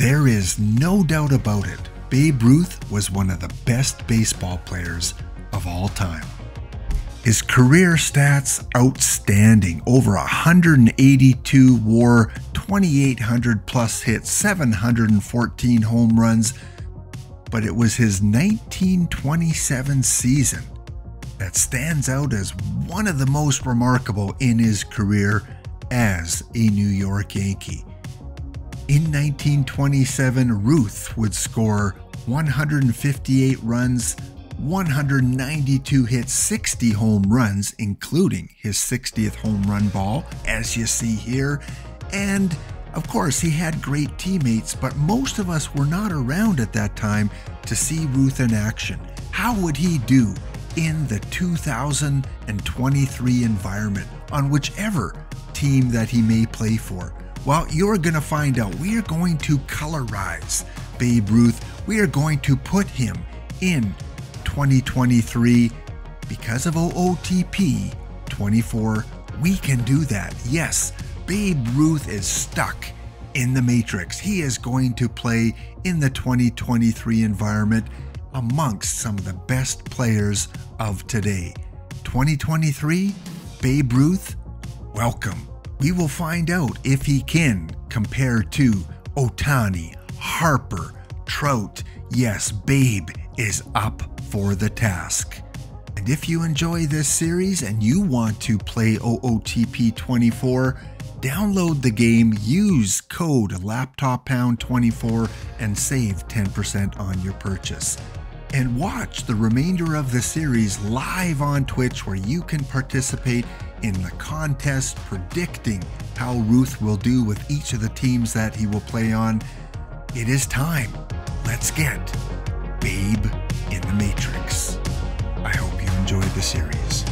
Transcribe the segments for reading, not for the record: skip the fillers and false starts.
There is no doubt about it. Babe Ruth was one of the best baseball players of all time. His career stats outstanding. Over 182 WAR, 2,800 plus hits, 714 home runs. But it was his 1927 season that stands out as one of the most remarkable in his career as a New York Yankee. In 1927, Ruth would score 158 runs, 192 hits, 60 home runs, including his 60th home run ball, as you see here. And of course, he had great teammates, but most of us were not around at that time to see Ruth in action. How would he do in the 2023 environment on whichever team that he may play for? Well, you're going to find out. We are going to colorize Babe Ruth. We are going to put him in 2023 because of OOTP 24. We can do that. Yes, Babe Ruth is stuck in the Matrix. He is going to play in the 2023 environment amongst some of the best players of today. 2023, Babe Ruth, welcome. We will find out if he can compare to Ohtani, Harper, Trout. Yes, Babe is up for the task. And if you enjoy this series and you want to play OOTP 24, download the game, use code LaptopPound24 and save 10% on your purchase. And watch the remainder of the series live on Twitch, where you can participate in the contest predicting how Ruth will do with each of the teams that he will play on. It is time. Let's get Babe in the Matrix. I hope you enjoyed the series.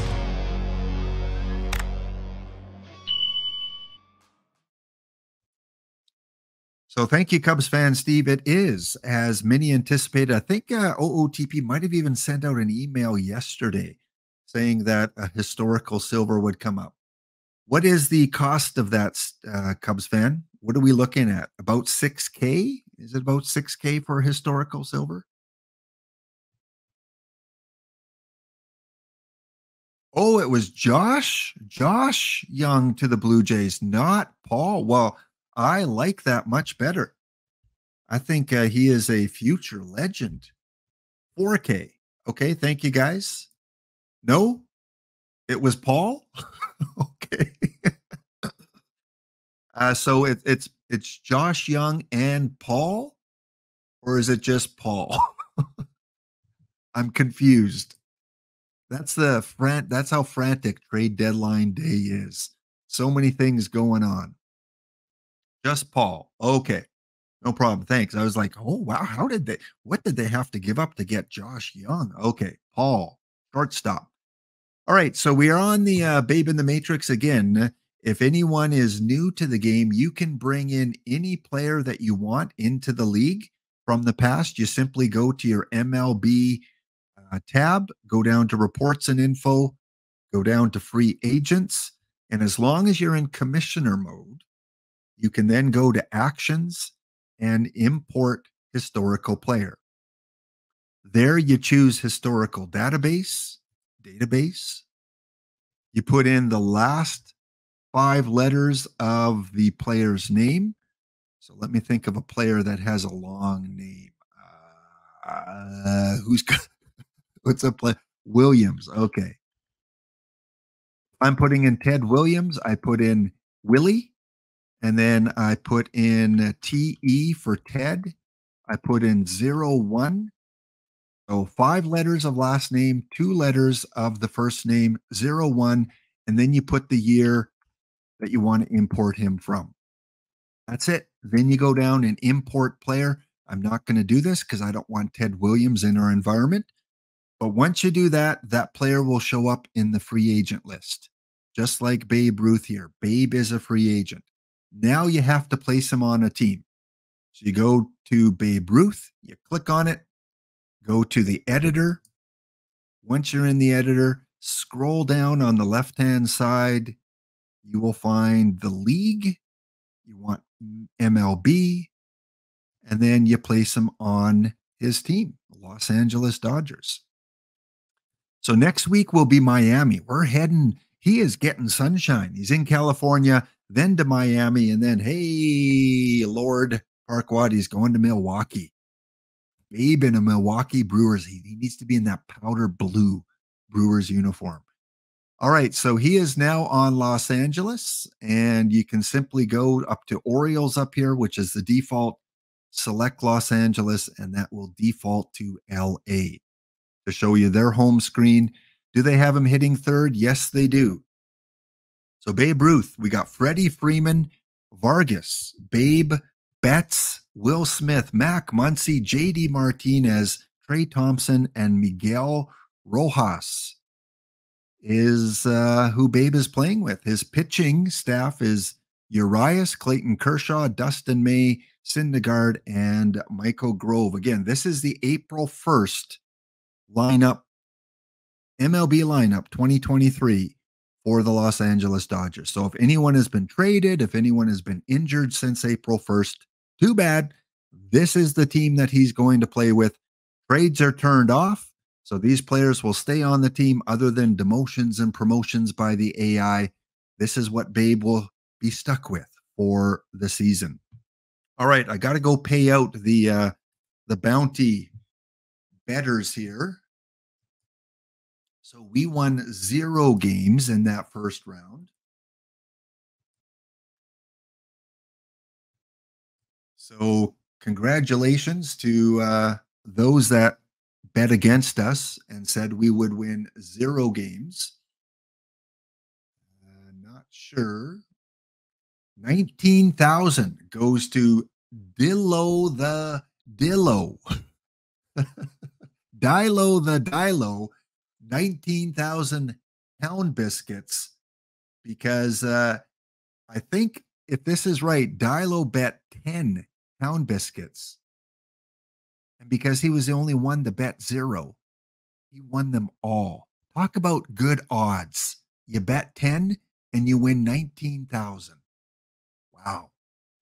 So thank you, Cubs fan Steve. It is, as many anticipated. I think OOTP might have even sent out an email yesterday saying that a historical silver would come up. What is the cost of that, Cubs fan? What are we looking at? About 6K? Is it about 6K for a historical silver? Oh, it was Josh Young to the Blue Jays, not Paul. Well, I like that much better. I think he is a future legend. 4K. Okay, thank you guys. No, it was Paul. Okay. So it's Josh Young and Paul, or is it just Paul? I'm confused. That's how frantic trade deadline day is. So many things going on. Just Paul. Okay. No problem. Thanks. I was like, oh, wow. What did they have to give up to get Josh Young? Okay. Paul, shortstop. All right. So we are on the Babe in the Matrix again. If anyone is new to the game, you can bring in any player that you want into the league from the past. You simply go to your MLB tab, go down to reports and info, go down to free agents. And as long as you're in commissioner mode, you can then go to actions and import historical player. There you choose historical database. You put in the last 5 letters of the player's name. So let me think of a player that has a long name. What's a player? Williams. Okay. I'm putting in Ted Williams. I put in Willie. And then I put in TE for Ted. I put in 01. So 5 letters of last name, 2 letters of the first name, 01. And then you put the year that you want to import him from. That's it. Then you go down and import player. I'm not going to do this because I don't want Ted Williams in our environment. But once you do that, that player will show up in the free agent list. Just like Babe Ruth here. Babe is a free agent. Now you have to place him on a team. So you go to Babe Ruth, you click on it, go to the editor. Once you're in the editor, scroll down on the left-hand side. You will find the league. You want MLB. and then you place him on his team, the Los Angeles Dodgers. So next week will be Miami. We're heading, he is getting sunshine. He's in California, then to Miami, and then, hey, Lord Farquaad, he's going to Milwaukee. Babe in a Milwaukee Brewers. He needs to be in that powder blue Brewers uniform. All right, so he is now on Los Angeles, and you can simply go up to Orioles up here, which is the default. Select Los Angeles, and that will default to LA to show you their home screen. Do they have him hitting third? Yes, they do. So Babe Ruth, we got Freddie Freeman, Vargas, Babe, Betts, Will Smith, Mac Muncy, JD Martinez, Trey Thompson, and Miguel Rojas is who Babe is playing with. His pitching staff is Urias, Clayton Kershaw, Dustin May, Syndergaard, and Michael Grove. Again, this is the April 1st lineup, MLB lineup 2023 for the Los Angeles Dodgers. So if anyone has been traded, if anyone has been injured since April 1st, too bad. This is the team that he's going to play with. Trades are turned off, so these players will stay on the team other than demotions and promotions by the AI. This is what Babe will be stuck with for the season. All right, I got to go pay out the bounty bettors here. So we won 0 games in that first round. So congratulations to those that bet against us and said we would win 0 games. Not sure. 19,000 goes to Dillo the Dillo. Dilo the Dilo. 19,000 pound biscuits, because I think if this is right, Dilo bet 10 pound biscuits. And because he was the only one to bet 0, he won them all. Talk about good odds. You bet 10 and you win 19,000. Wow.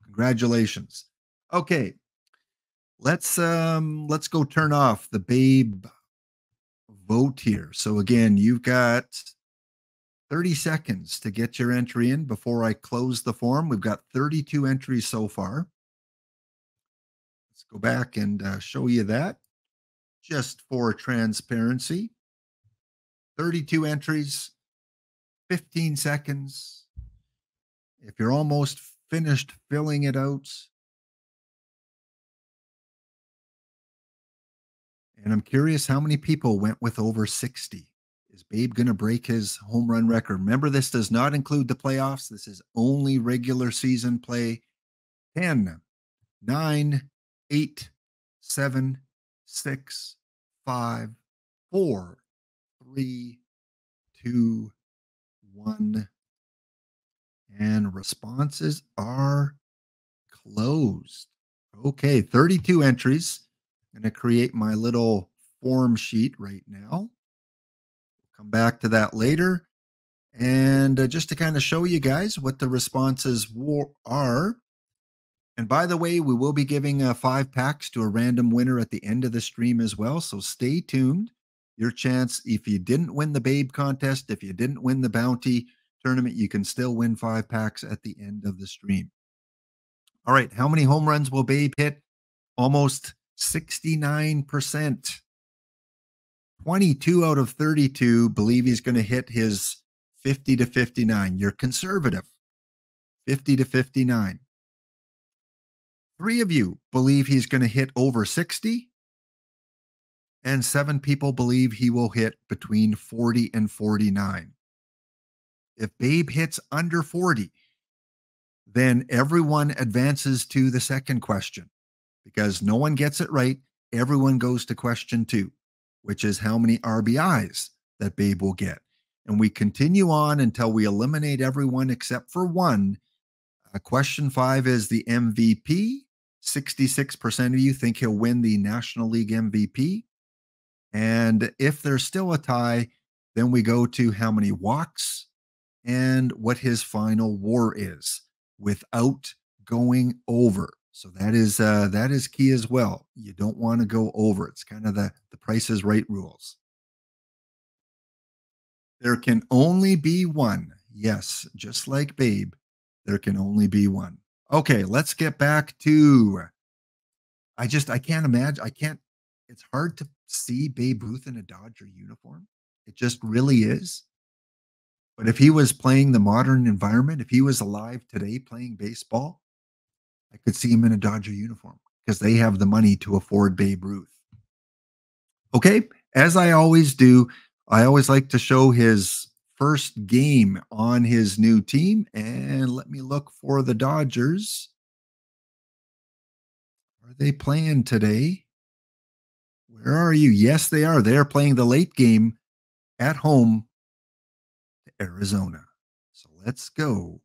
Congratulations. Okay. Let's go turn off the Babe vote here. So again, you've got 30 seconds to get your entry in before I close the form. We've got 32 entries so far. Let's go back and show you that just for transparency. 32 entries, 15 seconds. If you're almost finished filling it out, and I'm curious how many people went with over 60. Is Babe going to break his home run record? Remember, this does not include the playoffs. This is only regular season play. 10, 9, 8, 7, 6, 5, 4, 3, 2, 1. And responses are closed. Okay, 32 entries. I'm going to create my little form sheet right now. We'll come back to that later. And just to kind of show you guys what the responses are. And by the way, we will be giving 5 packs to a random winner at the end of the stream as well. So stay tuned. Your chance, if you didn't win the Babe contest, if you didn't win the bounty tournament, you can still win 5 packs at the end of the stream. All right, how many home runs will Babe hit? Almost 69%. 22 out of 32 believe he's going to hit his 50 to 59. You're conservative. 50 to 59. 3 of you believe he's going to hit over 60. And 7 people believe he will hit between 40 and 49. If Babe hits under 40, then everyone advances to the second question. Because no one gets it right, everyone goes to question 2, which is how many RBIs that Babe will get. And we continue on until we eliminate everyone except for 1. Question 5 is the MVP. 66% of you think he'll win the National League MVP. And if there's still a tie, then we go to how many walks and what his final WAR is without going over. So that is key as well. You don't want to go over. It's kind of the Price is Right rules. There can only be one. Yes, just like Babe, there can only be one. Okay, let's get back to I can't imagine. I can't It's hard to see Babe Ruth in a Dodger uniform. It just really is. But if he was playing the modern environment, if he was alive today playing baseball, I could see him in a Dodger uniform because they have the money to afford Babe Ruth. Okay, as I always do, I always like to show his first game on his new team. And let me look for the Dodgers. Are they playing today? Where are you? Yes, they are. They are playing the late game at home to Arizona. So let's go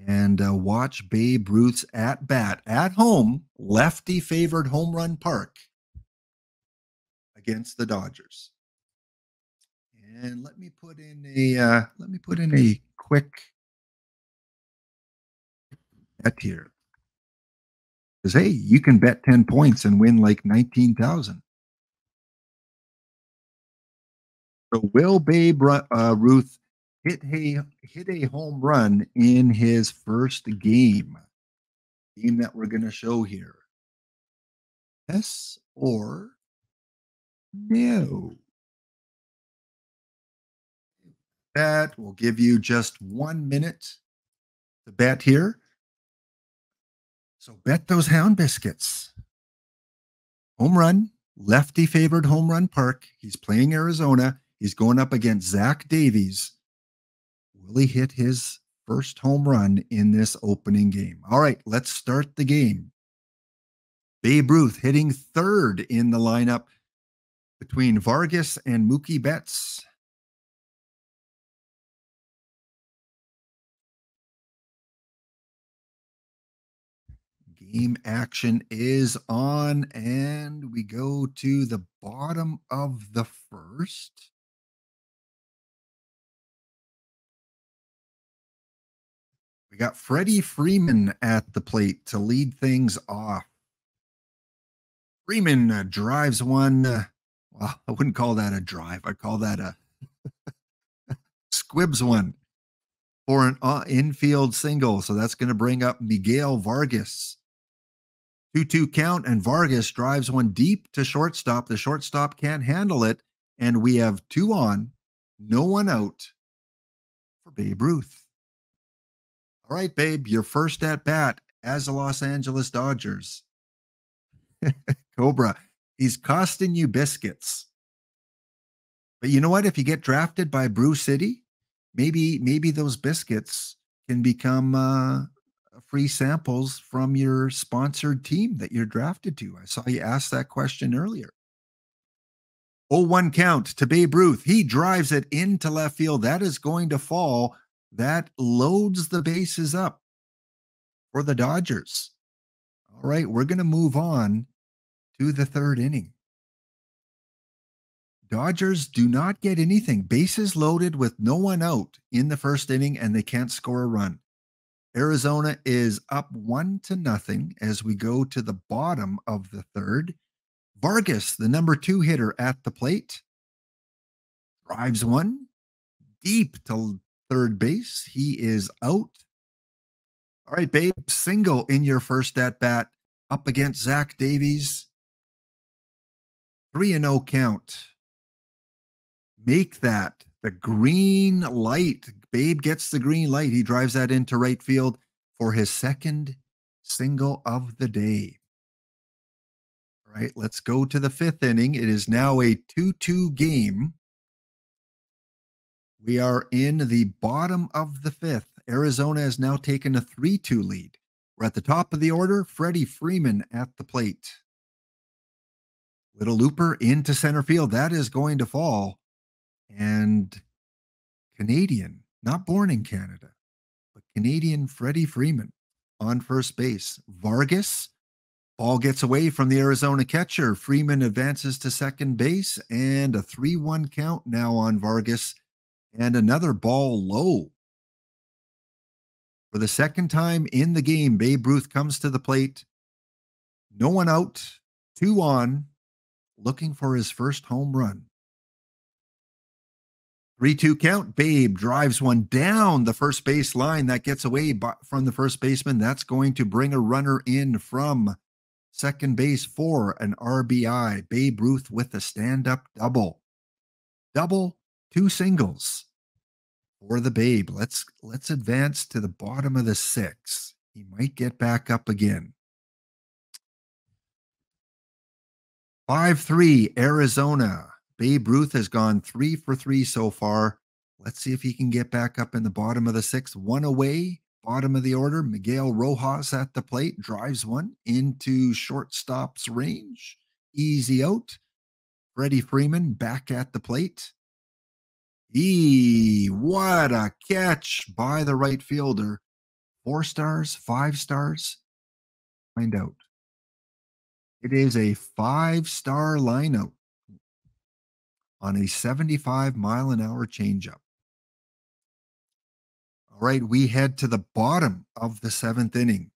and watch Babe Ruth's at bat at home, lefty favored home run park against the Dodgers. And let me put in a quick bet here. Because hey, you can bet 10 points and win like 19,000. So will Ruth hit a home run in his first game? Game that we're going to show here. Yes or no? That will give you just 1 minute to bet here. So bet those Hound Biscuits. Home run, lefty favored home run park. He's playing Arizona. He's going up against Zach Davies. Will he hit his first home run in this opening game? All right, let's start the game. Babe Ruth hitting third in the lineup between Vargas and Mookie Betts. Game action is on, and we go to the bottom of the first. We got Freddie Freeman at the plate to lead things off. Freeman drives one. Well, I wouldn't call that a drive. I'd call that a squibs one for an infield single. So that's going to bring up Miguel Vargas. 2-2 count, and Vargas drives one deep to shortstop. The shortstop can't handle it, and we have 2 on, no one out for Babe Ruth. All right, Babe, your first at bat as the Los Angeles Dodgers. Cobra, he's costing you biscuits. But you know what? If you get drafted by Brew City, maybe those biscuits can become free samples from your sponsored team that you're drafted to. I saw you ask that question earlier. 0-1 count to Babe Ruth. He drives it into left field. That is going to fall. That loads the bases up for the Dodgers. All right, we're going to move on to the third inning. Dodgers do not get anything. Bases loaded with no one out in the first inning, and they can't score a run. Arizona is up 1-0 as we go to the bottom of the third. Vargas, the number 2 hitter at the plate, drives one deep to third base. He is out. All right, Babe, single in your first at bat up against Zach Davies. 3-0 count. Make that the green light. Babe gets the green light. He drives that into right field for his second single of the day. All right, let's go to the 5th inning. It is now a 2-2 game. We are in the bottom of the 5th. Arizona has now taken a 3-2 lead. We're at the top of the order. Freddie Freeman at the plate. Little looper into center field. That is going to fall. And Canadian, not born in Canada, but Canadian Freddie Freeman on first base. Vargas, ball gets away from the Arizona catcher. Freeman advances to second base, and a 3-1 count now on Vargas, and another ball low. For the second time in the game, Babe Ruth comes to the plate. No one out, 2 on, looking for his first home run. 3-2 count. Babe drives one down the first base line. That gets away from the first baseman. That's going to bring a runner in from second base for an RBI. Babe Ruth with a stand-up double. Double, 2 singles for the Babe. Let's advance to the bottom of the 6th. He might get back up again. 5-3 Arizona. Babe Ruth has gone 3 for 3 so far. Let's see if he can get back up in the bottom of the 6th. 1 away, bottom of the order. Miguel Rojas at the plate, drives one into shortstop's range. Easy out. Freddie Freeman back at the plate. What a catch by the right fielder. 4 stars, 5 stars. Find out. It is a 5-star lineout on a 75-mile-an-hour changeup. All right, we head to the bottom of the 7th inning.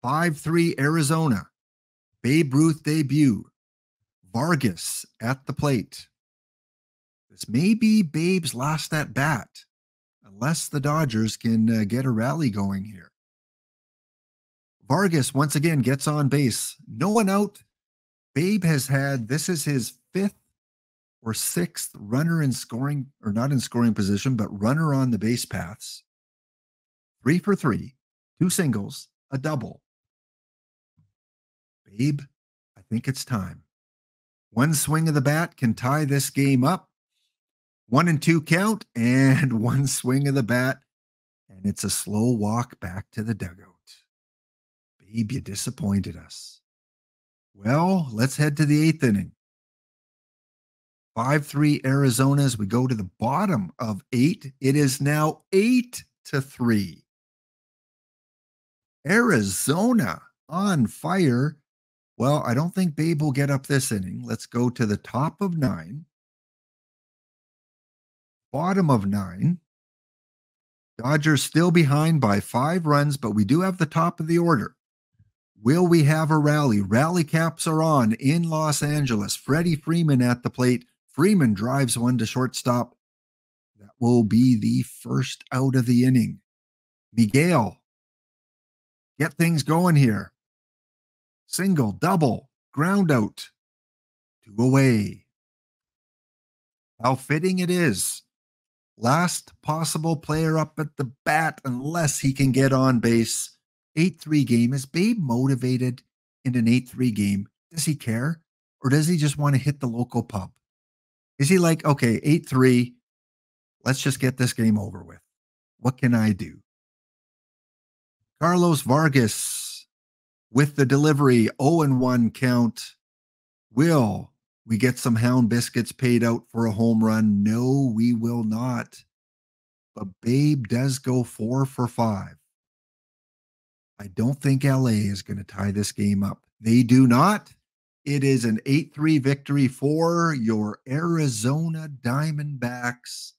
5-3 Arizona. Babe Ruth debut. Vargas at the plate. This may be Babe's last at bat, unless the Dodgers can get a rally going here. Vargas once again gets on base. No one out. Babe has had, this is his 5th or 6th runner in scoring, or not in scoring position, but runner on the base paths. 3 for 3, 2 singles, a double. Babe, I think it's time. 1 swing of the bat can tie this game up. 1-2 count, and 1 swing of the bat, and it's a slow walk back to the dugout. Babe, you disappointed us. Well, let's head to the 8th inning. 5-3 Arizona as we go to the bottom of 8. It is now 8-3. Arizona on fire. Well, I don't think Babe will get up this inning. Let's go to the top of 9. Bottom of 9. Dodgers still behind by 5 runs, but we do have the top of the order. Will we have a rally? Rally caps are on in Los Angeles. Freddie Freeman at the plate. Freeman drives one to shortstop. That will be the first out of the inning. Miguel, get things going here. Single, double, ground out. 2 away. How fitting it is. Last possible player up at the bat unless he can get on base. 8-3 game. Is Babe motivated in an 8-3 game? Does he care? Or does he just want to hit the local pub? Is he like, okay, 8-3, let's just get this game over with. What can I do? Carlos Vargas with the delivery, 0-1 count. Will we get some Hound Biscuits paid out for a home run? No, we will not. But Babe does go 4 for 5. I don't think LA is going to tie this game up. They do not. It is an 8-3 victory for your Arizona Diamondbacks.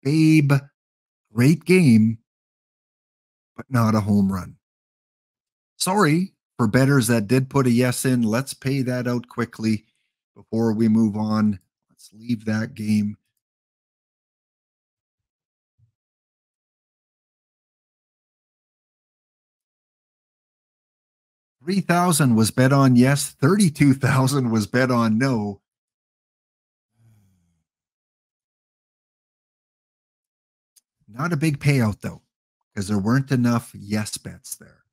Babe, great game, but not a home run. Sorry for bettors that did put a yes in. Let's pay that out quickly before we move on. Let's leave that game. $3,000 was bet on yes. $32,000 was bet on no. Not a big payout though, because there weren't enough yes bets there.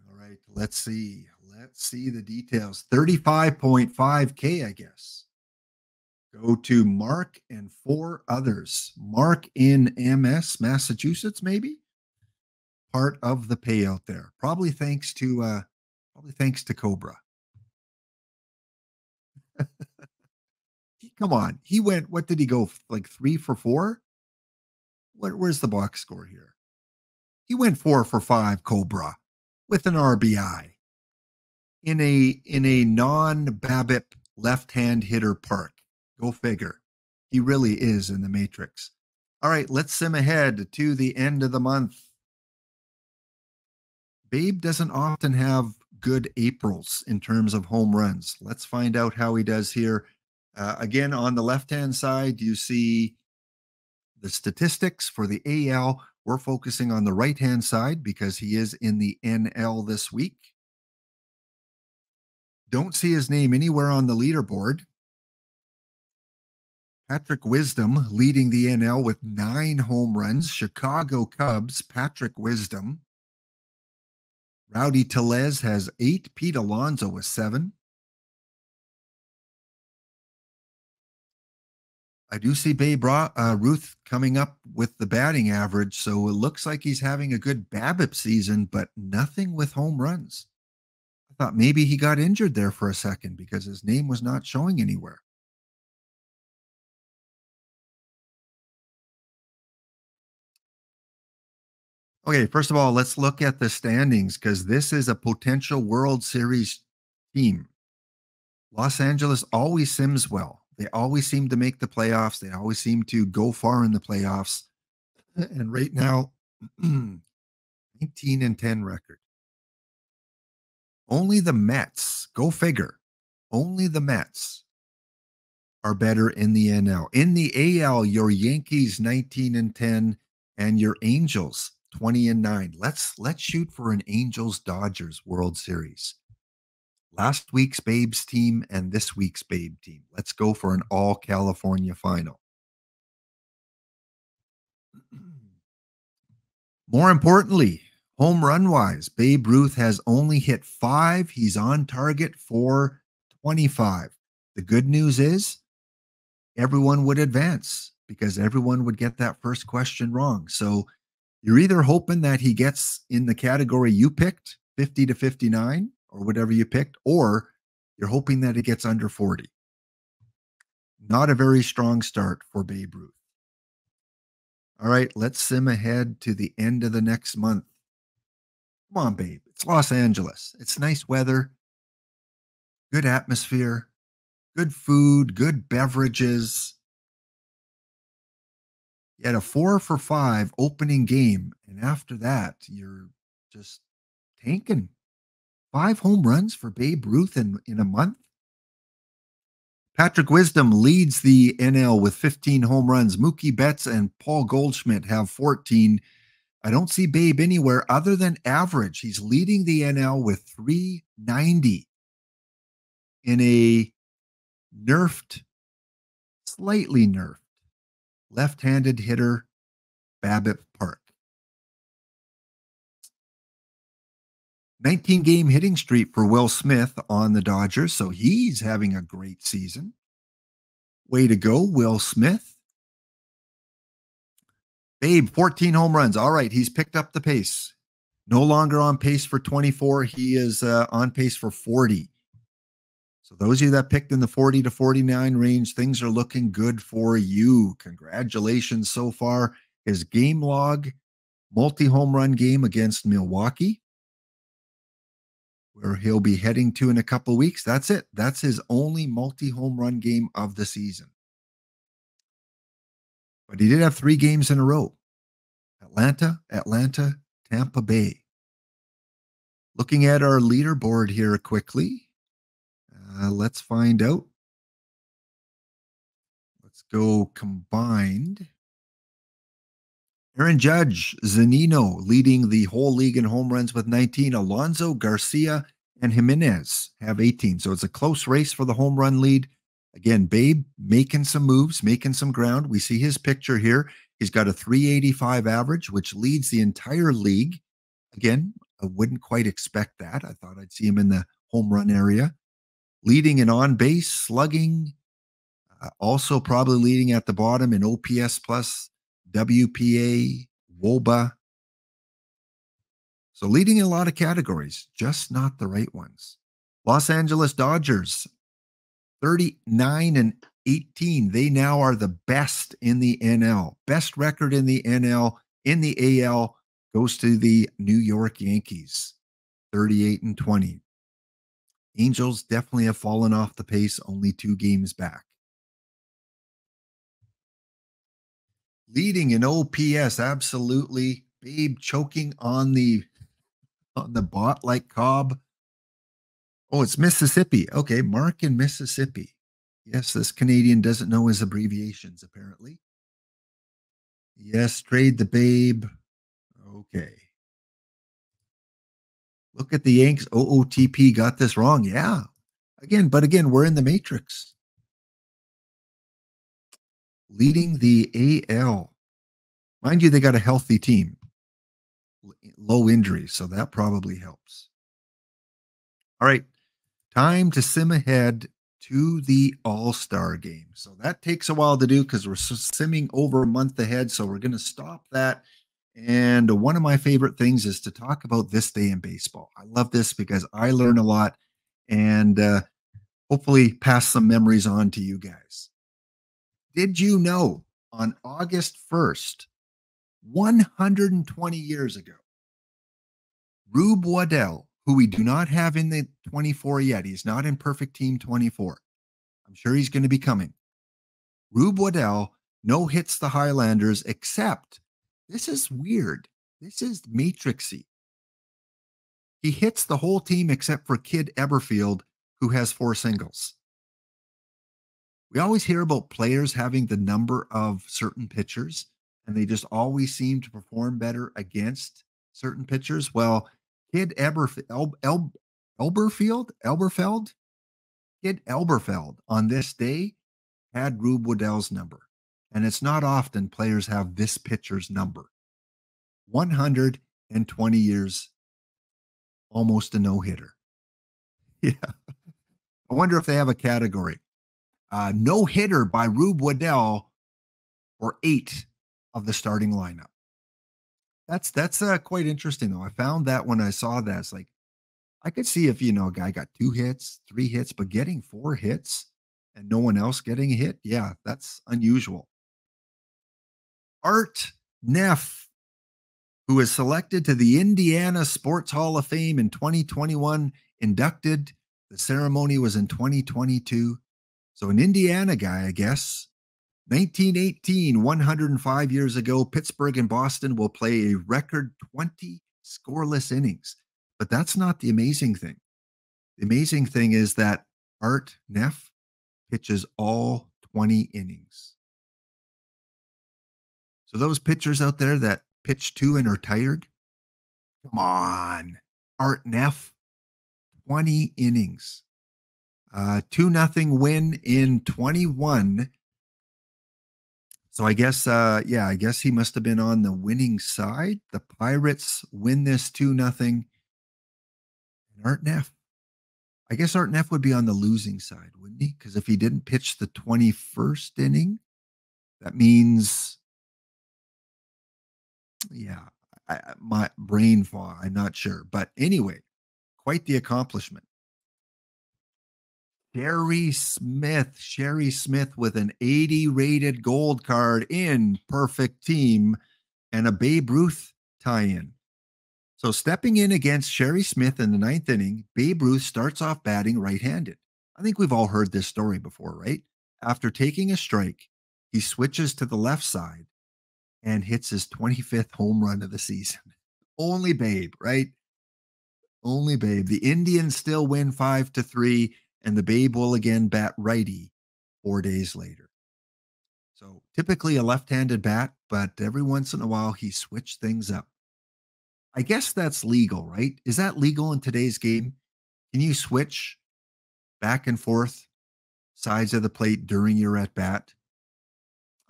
All right, let's see. Let's see the details. 35.5K, I guess. Go to Mark and 4 others. Mark in MS, Massachusetts, maybe. Part of the payout there. Probably thanks to Cobra. Come on. He went, what did he go? Like 3 for 4? Where's the box score here? He went 4 for 5, Cobra, with an RBI in a non-BABIP left-hand hitter park. Go figure. He really is in the Matrix. All right, let's sim ahead to the end of the month. Babe doesn't often have good Aprils in terms of home runs. Let's find out how he does here. Again, on the left hand side, you see the statistics for the AL. We're focusing on the right hand side because he is in the NL this week. Don't see his name anywhere on the leaderboard. Patrick Wisdom leading the NL with 9 home runs. Chicago Cubs, Patrick Wisdom. Rowdy Tellez has 8. Pete Alonso with 7. I do see Ruth coming up with the batting average, so it looks like he's having a good BABIP season, but nothing with home runs. I thought maybe he got injured there for a second because his name was not showing anywhere. Okay, first of all, let's look at the standings because this is a potential World Series team. Los Angeles always sims well. They always seem to make the playoffs. They always seem to go far in the playoffs. And right now, 19-10 record. Only the Mets, go figure, only the Mets are better in the NL. In the AL, your Yankees 19-10 and your Angels 20-9. Let's shoot for an Angels Dodgers World Series. Last week's Babes team and this week's Babe team. Let's go for an all California final. More importantly, home run wise, Babe Ruth has only hit 5. He's on target for 25. The good news is everyone would advance because everyone would get that first question wrong. So you're either hoping that he gets in the category you picked, 50 to 59 or whatever you picked, or you're hoping that it gets under 40. Not a very strong start for Babe Ruth. All right, let's sim ahead to the end of the next month. Come on, babe. It's Los Angeles. It's nice weather, good atmosphere, good food, good beverages. You had a 4 for 5 opening game, and after that, you're just tanking. 5 home runs for Babe Ruth in a month. Patrick Wisdom leads the NL with 15 home runs. Mookie Betts and Paul Goldschmidt have 14. I don't see Babe anywhere other than average. He's leading the NL with 390 in a slightly nerfed, left-handed hitter, BABIP Park. 19-game hitting streak for Will Smith on the Dodgers, so he's having a great season. Way to go, Will Smith. Babe, 14 home runs. All right, he's picked up the pace. No longer on pace for 24. He is on pace for 40. So those of you that picked in the 40 to 49 range, things are looking good for you. Congratulations so far. His game log, multi-home run game against Milwaukee, where he'll be heading to in a couple of weeks. That's it. That's his only multi-home run game of the season. But he did have 3 games in a row. Atlanta, Tampa Bay. Looking at our leaderboard here quickly. Let's find out. Let's go combined. Aaron Judge, Zunino leading the whole league in home runs with 19. Alonso, Garcia, and Jimenez have 18. So it's a close race for the home run lead. Again, Babe making some moves, making some ground. We see his picture here. He's got a 385 average, which leads the entire league. Again, I wouldn't quite expect that. I thought I'd see him in the home run area. Leading in on base, slugging, also probably leading at the bottom in OPS plus, WPA, WOBA. So leading in a lot of categories, just not the right ones. Los Angeles Dodgers, 39-18. They now are the best in the NL. Best record in the NL. In the AL goes to the New York Yankees, 38-20. Angels definitely have fallen off the pace, only 2 games back. Leading in OPS, absolutely. Babe choking on the bot like Cobb. Oh, it's Mississippi. Okay, Mark in Mississippi. Yes, this Canadian doesn't know his abbreviations, apparently. Yes, trade the Babe. Okay. Look at the Yanks. OOTP got this wrong. Yeah. But again, we're in the matrix. Leading the AL. Mind you, they got a healthy team. Low injuries, so that probably helps. All right. Time to sim ahead to the All-Star game. So that takes a while to do because we're simming over a month ahead. So we're going to stop that. And one of my favorite things is to talk about this day in baseball. I love this because I learn a lot and hopefully pass some memories on to you guys. Did you know on August 1st, 120 years ago, Rube Waddell, who we do not have in the 24 yet, he's not in Perfect Team 24. I'm sure he's going to be coming. Rube Waddell no hits the Highlanders, except this is weird. This is matrixy. He hits the whole team except for Kid Eberfield, who has 4 singles. We always hear about players having the number of certain pitchers, and they just always seem to perform better against certain pitchers. Well, Kid Elberfeld, Kid Elberfeld on this day had Rube Waddell's number. And it's not often players have this pitcher's number. 120 years, almost a no-hitter. Yeah. I wonder if they have a category. No-hitter by Rube Waddell for 8 of the starting lineup. That's quite interesting, though. I found that when I saw that, it's like, I could see if, a guy got 2 hits, 3 hits, but getting 4 hits and no one else getting a hit, yeah, that's unusual. Art Neff, who was selected to the Indiana Sports Hall of Fame in 2021, inducted. The ceremony was in 2022. So an Indiana guy, I guess. 1918, 105 years ago, Pittsburgh and Boston will play a record 20 scoreless innings. But that's not the amazing thing. The amazing thing is that Art Neff pitches all 20 innings. So those pitchers out there that pitch 2 and are tired, come on. Art Neff, 20 innings. 2-0 win in 21. So I guess, I guess he must have been on the winning side. The Pirates win this 2-0. And Art Neff, I guess Art Neff would be on the losing side, wouldn't he? Because if he didn't pitch the 21st inning, that means, yeah, my brain fog, I'm not sure. But anyway, quite the accomplishment. Sherry Smith with an 80 rated gold card in Perfect Team and a Babe Ruth tie-in. So stepping in against Sherry Smith in the 9th inning, Babe Ruth starts off batting right-handed. I think we've all heard this story before, right? After taking a strike, he switches to the left side and hits his 25th home run of the season. Only Babe, right? Only Babe. The Indians still win 5-3, and the Babe will again bat righty 4 days later. So typically a left-handed bat, but every once in a while he switched things up. I guess that's legal, right? Is that legal in today's game? Can you switch back and forth sides of the plate during your at bat?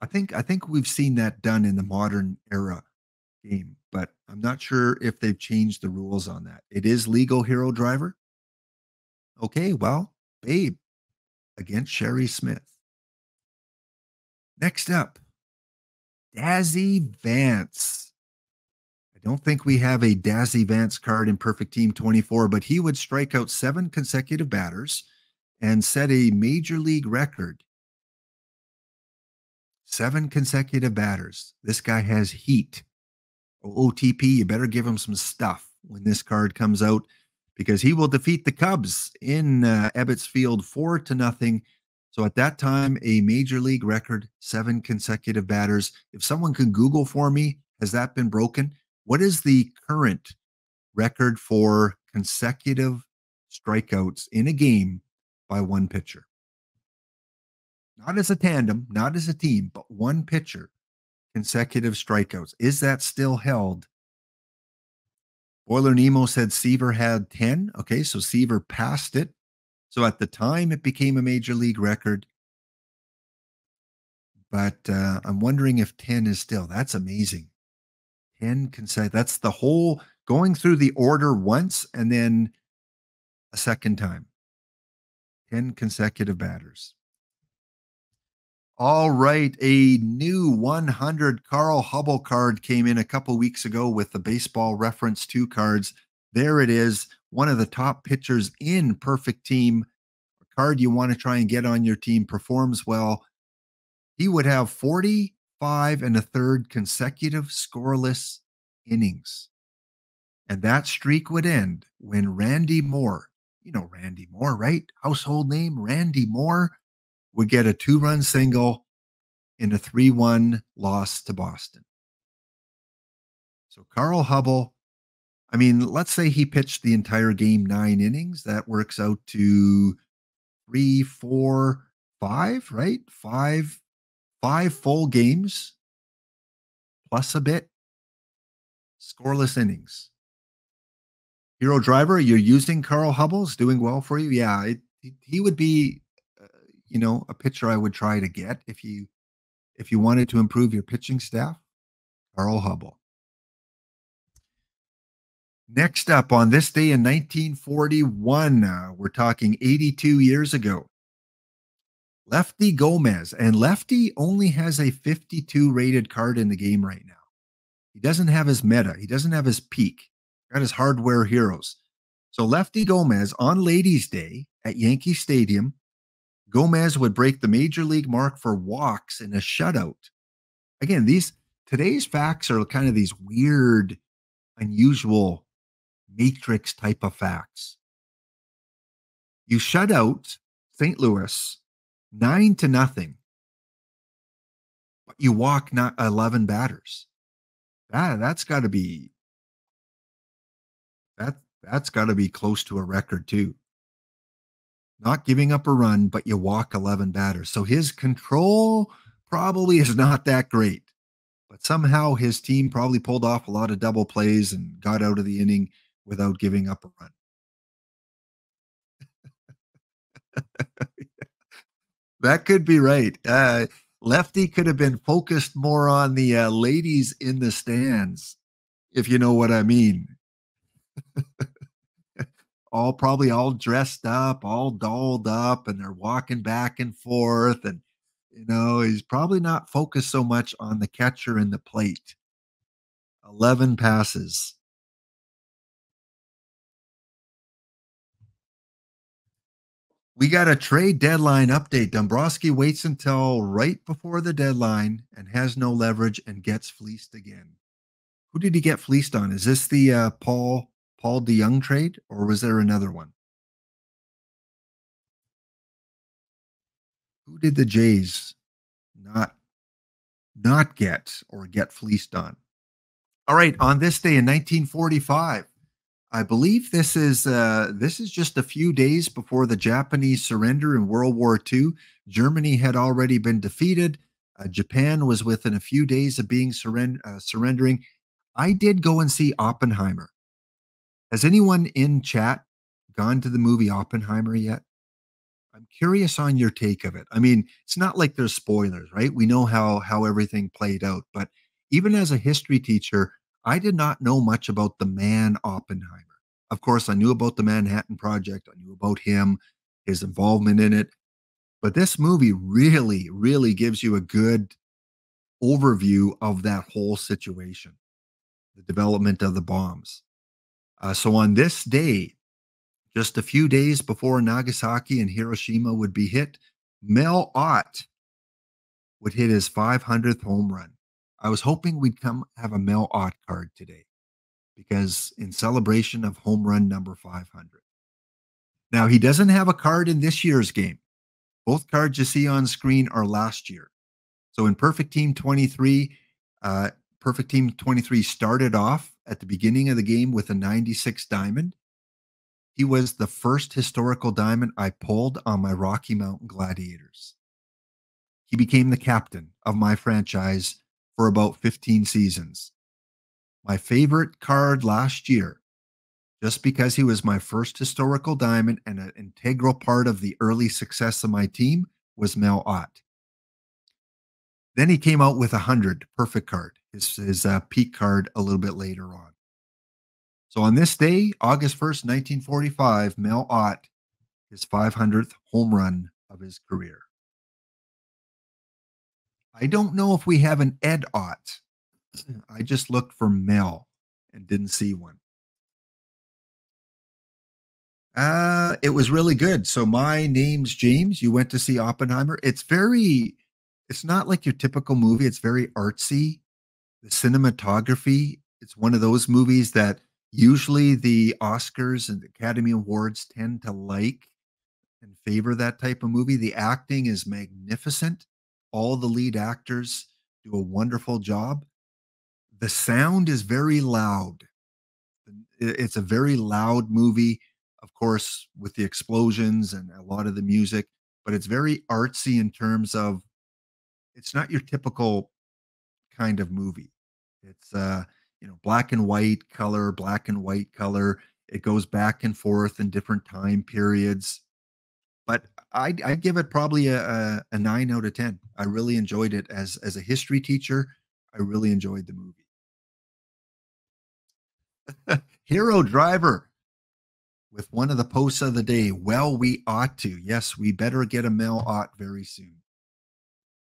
I think we've seen that done in the modern era game, but I'm not sure if they've changed the rules on that. It is legal, Hero Driver. Okay, well, Babe against Sherry Smith. Next up, Dazzy Vance. I don't think we have a Dazzy Vance card in Perfect Team 24, but he would strike out 7 consecutive batters and set a major league record. 7 consecutive batters. This guy has heat. OOTP, you better give him some stuff when this card comes out, because he will defeat the Cubs in Ebbets Field 4-0. So at that time, a major league record, 7 consecutive batters. If someone can Google for me, has that been broken? What is the current record for consecutive strikeouts in a game by one pitcher? Not as a tandem, not as a team, but one pitcher, consecutive strikeouts. Is that still held? Boiler Nemo said Seaver had 10. Okay, so Seaver passed it. So at the time, it became a major league record. But I'm wondering if 10 is still. That's amazing. 10 consecutive. That's the whole going through the order once and then a second time. 10 consecutive batters. All right. A new 100 Carl Hubble card came in a couple weeks ago with the Baseball Reference 2 cards. There it is. One of the top pitchers in Perfect Team. A card you want to try and get on your team, performs well. He would have 45 and a third consecutive scoreless innings. And that streak would end when Randy Moore, you know Randy Moore, right? Household name, Randy Moore, would get a 2-run single in a 3-1 loss to Boston. So Carl Hubble, I mean, let's say he pitched the entire game 9 innings. That works out to 3, 4, 5, right? Five full games plus a bit, scoreless innings. Hero Driver, you're using Carl Hubble's doing well for you. Yeah, he would be, a pitcher I would try to get if you wanted to improve your pitching staff. Carl Hubble. Next up, on this day in 1941, we're talking 82 years ago. Lefty Gomez, and Lefty only has a 52 rated card in the game right now. He doesn't have his meta. He doesn't have his peak. Got his hardware heroes. So Lefty Gomez on Ladies' Day at Yankee Stadium, Gomez would break the major league mark for walks in a shutout. Again, today's facts are kind of these weird, unusual matrix type of facts. You shut out St. Louis 9-0, but you walk not 11 batters. That's got to be close to a record too. Not giving up a run, but you walk 11 batters. So his control probably is not that great. But somehow his team probably pulled off a lot of double plays and got out of the inning without giving up a run. That could be right. Lefty could have been focused more on the ladies in the stands, if you know what I mean. Probably all dressed up, all dolled up, and they're walking back and forth. And, he's probably not focused so much on the catcher and the plate. 11 passes. We got a trade deadline update. Dombrowski waits until right before the deadline and has no leverage and gets fleeced again. Who did he get fleeced on? Is this the Paul DeYoung trade, or was there another one? Who did the Jays not get or get fleeced on? All right, on this day in 1945, I believe this is just a few days before the Japanese surrender in World War II. Germany had already been defeated. Japan was within a few days of being surrendering. I did go and see Oppenheimer. Has anyone in chat gone to the movie Oppenheimer yet? I'm curious on your take of it. I mean, it's not like there's spoilers, right? We know how everything played out. But even as a history teacher, I did not know much about the man Oppenheimer. Of course, I knew about the Manhattan Project. I knew about him, his involvement in it. But this movie really, really gives you a good overview of that whole situation, the development of the bombs. So on this day, just a few days before Nagasaki and Hiroshima would be hit, Mel Ott would hit his 500th home run. I was hoping we'd have a Mel Ott card today because in celebration of home run number 500. Now, he doesn't have a card in this year's game. Both cards you see on screen are last year. So in uh, Perfect Team 23 started off at the beginning of the game with a 96 diamond. He was the first historical diamond I pulled on my Rocky Mountain Gladiators. He became the captain of my franchise for about 15 seasons. My favorite card last year, just because he was my first historical diamond and an integral part of the early success of my team, was Mel Ott. Then he came out with 100 perfect card, his peak card a little bit later on. So on this day, August 1st, 1945, Mel Ott, his 500th home run of his career. I don't know if we have an Ed Ott. I just looked for Mel and didn't see one. It was really good. So my name's James. You went to see Oppenheimer. It's not like your typical movie. It's very artsy. The cinematography, it's one of those movies that usually the Oscars and Academy Awards tend to like and favor that type of movie. The acting is magnificent. All the lead actors do a wonderful job. The sound is very loud. It's a very loud movie, of course, with the explosions and a lot of the music, but it's very artsy in terms of it's not your typical kind of movie. It's black and white color, black and white color. It goes back and forth in different time periods. But I give it probably a 9 out of 10. I really enjoyed it as a history teacher. I really enjoyed the movie. Hero Driver with one of the posts of the day. Well, we ought to. Yes, we better get a Mel Ott very soon.